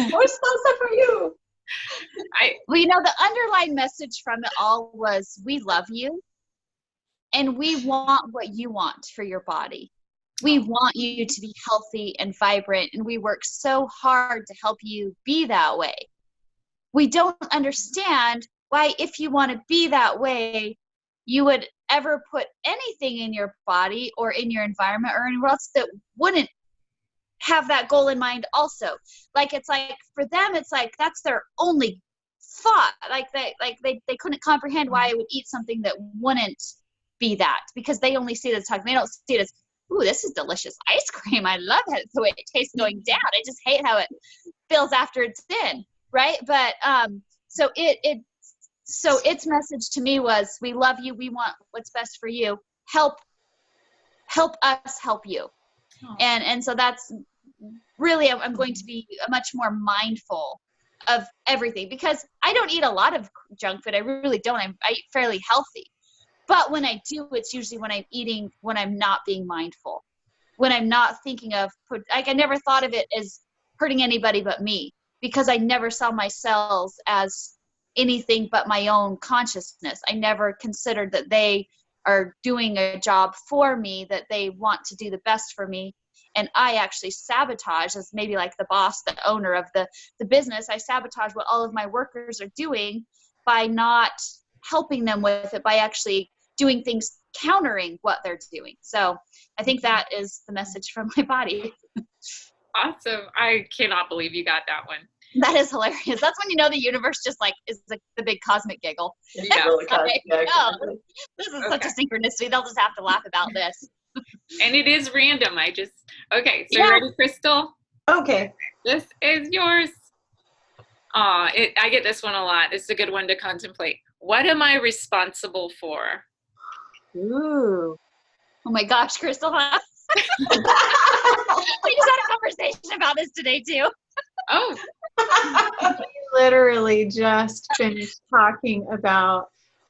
More salsa for you. Well, you know, the underlying message from it all was, we love you, and we want what you want for your body. We want you to be healthy and vibrant, and we work so hard to help you be that way. We don't understand why, if you want to be that way, you would ever put anything in your body or in your environment or anywhere else that wouldn't have that goal in mind also. Like, it's like, for them, it's like, that's their only thought. Like they couldn't comprehend why I would eat something that wouldn't be that, because they only see it as talking. They don't see it as, ooh, this is delicious ice cream. I love it, the way it tastes going down. I just hate how it feels after it's in, right? But so its message to me was, we love you, we want what's best for you. Help us help you. Oh. And so that's really, I'm going to be much more mindful of everything, because I don't eat a lot of junk food. I really don't. I eat fairly healthy. But when I do, it's usually when I'm not being mindful, when I'm not thinking of, like, I never thought of it as hurting anybody but me, because I never saw my cells as anything but my own consciousness. I never considered that they are doing a job for me, that they want to do the best for me. And I actually sabotage, as maybe like the boss, the owner of the business, I sabotage what all of my workers are doing by not helping them with it, by actually doing things countering what they're doing. So I think that is the message from my body. Awesome. I cannot believe you got that one. That is hilarious. That's when you know the universe just like is the big cosmic giggle. Yeah. Really Like, yeah, oh, exactly. this is such a synchronicity. They'll just have to laugh about this. And it is random. Okay, so Yeah. you ready, Krystal? Okay. This is yours. I get this one a lot. This is a good one to contemplate. What am I responsible for? Ooh. Oh my gosh, Krystal. We just had a conversation about this today too. Oh, We literally just finished talking about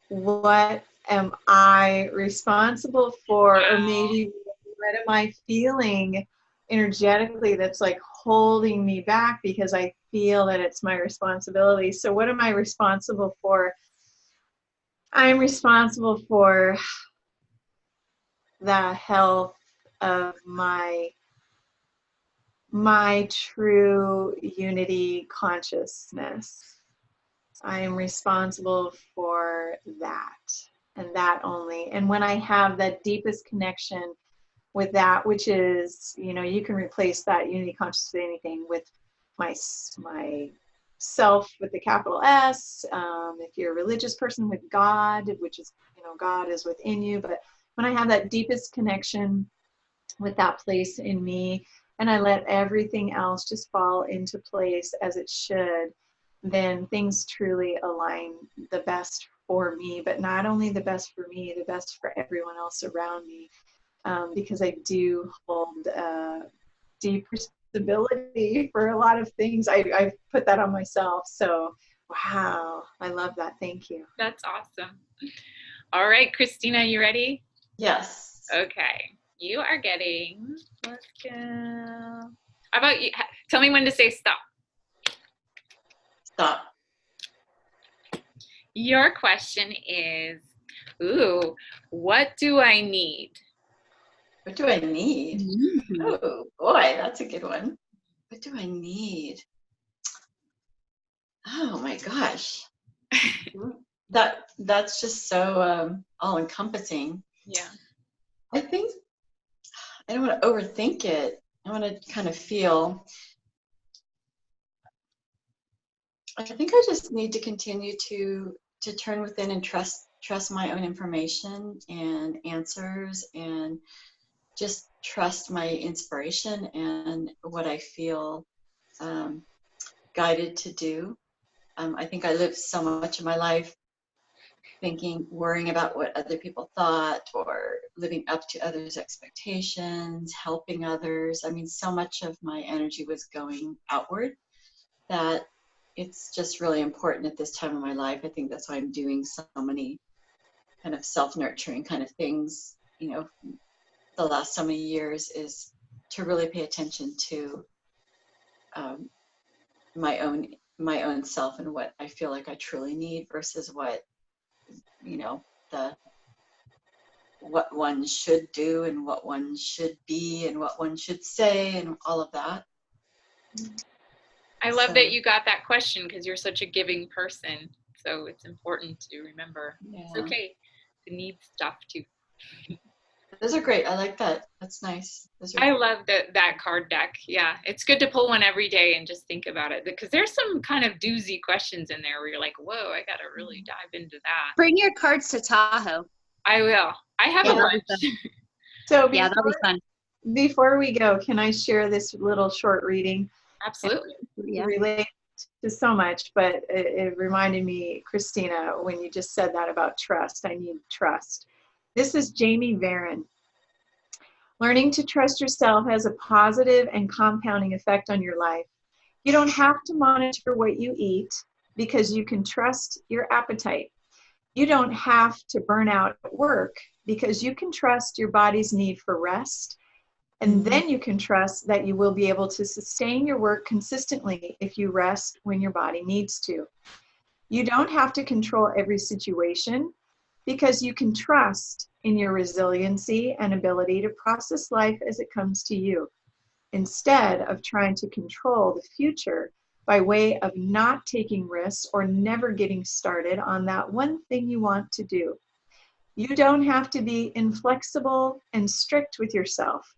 what am I responsible for, or maybe what am I feeling energetically that's like holding me back because I feel that it's my responsibility. So what am I responsible for? I'm responsible for the health of my true unity consciousness. I am responsible for that and that only. And when I have that deepest connection with that, which is, you can replace that unity consciousness with anything, with my self with the capital S. If you're a religious person, with God, which is, God is within you. But when I have that deepest connection with that place in me, and I let everything else just fall into place as it should, then things truly align the best for me, but not only the best for me, the best for everyone else around me, because I do hold deep responsibility for a lot of things. I've put that on myself. So, wow, I love that. Thank you. that's awesome. All right, Christina, you ready? Yes. Okay. You are getting, let's go. How about you? Tell me when to say stop. Stop. Your question is, what do I need? What do I need? Mm-hmm. Oh boy, that's a good one. What do I need? Oh my gosh. That's just so all encompassing. Yeah. I think I don't want to overthink it. I want to kind of feel. I think I just need to continue to turn within and trust my own information and answers, and just trust my inspiration and what I feel guided to do. I think I lived so much of my life worrying about what other people thought, or living up to others' expectations, helping others. I mean, so much of my energy was going outward that it's just really important at this time of my life. I think that's why I'm doing so many kind of self-nurturing kind of things, the last so many years, is to really pay attention to my own self and what I feel like I truly need versus what what one should do and what one should be and what one should say and all of that. I love that you got that question, because you're such a giving person. So it's important to remember it's okay to need stuff too. Those are great. I like that. That's nice. I love that card deck. Yeah, it's good to pull one every day and just think about it, because there's some kind of doozy questions in there where you're like, whoa, I got to really dive into that. Bring your cards to Tahoe. I will. I have a bunch. So yeah, that'll be fun. Before we go, can I share this little short reading? Absolutely. Yeah. Relate to so much, but it reminded me, Christina, when you just said that about trust. I need trust. This is Jamie Varon. Learning to trust yourself has a positive and compounding effect on your life. You don't have to monitor what you eat because you can trust your appetite. You don't have to burn out at work because you can trust your body's need for rest. And then you can trust that you will be able to sustain your work consistently if you rest when your body needs to. You don't have to control every situation because you can trust in your resiliency and ability to process life as it comes to you, instead of trying to control the future by way of not taking risks or never getting started on that one thing you want to do. You don't have to be inflexible and strict with yourself,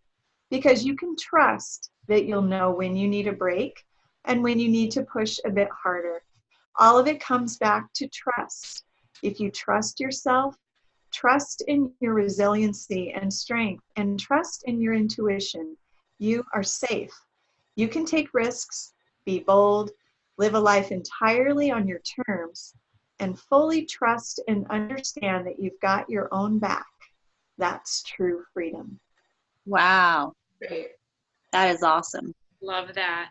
because you can trust that you'll know when you need a break and when you need to push a bit harder. All of it comes back to trust. If you trust yourself, trust in your resiliency and strength, and trust in your intuition, you are safe. You can take risks, be bold, live a life entirely on your terms, and fully trust and understand that you've got your own back. That's true freedom. Wow. Great. That is awesome. Love that.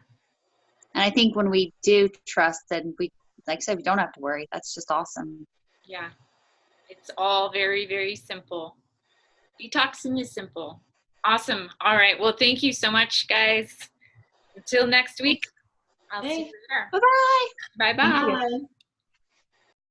And I think when we do trust, then we, like I said, we don't have to worry. That's just awesome. Yeah. It's all very, very simple. Detoxing is simple. Awesome. All right. Well, thank you so much, guys. Until next week, I'll see you there. Bye-bye. Bye-bye. Bye.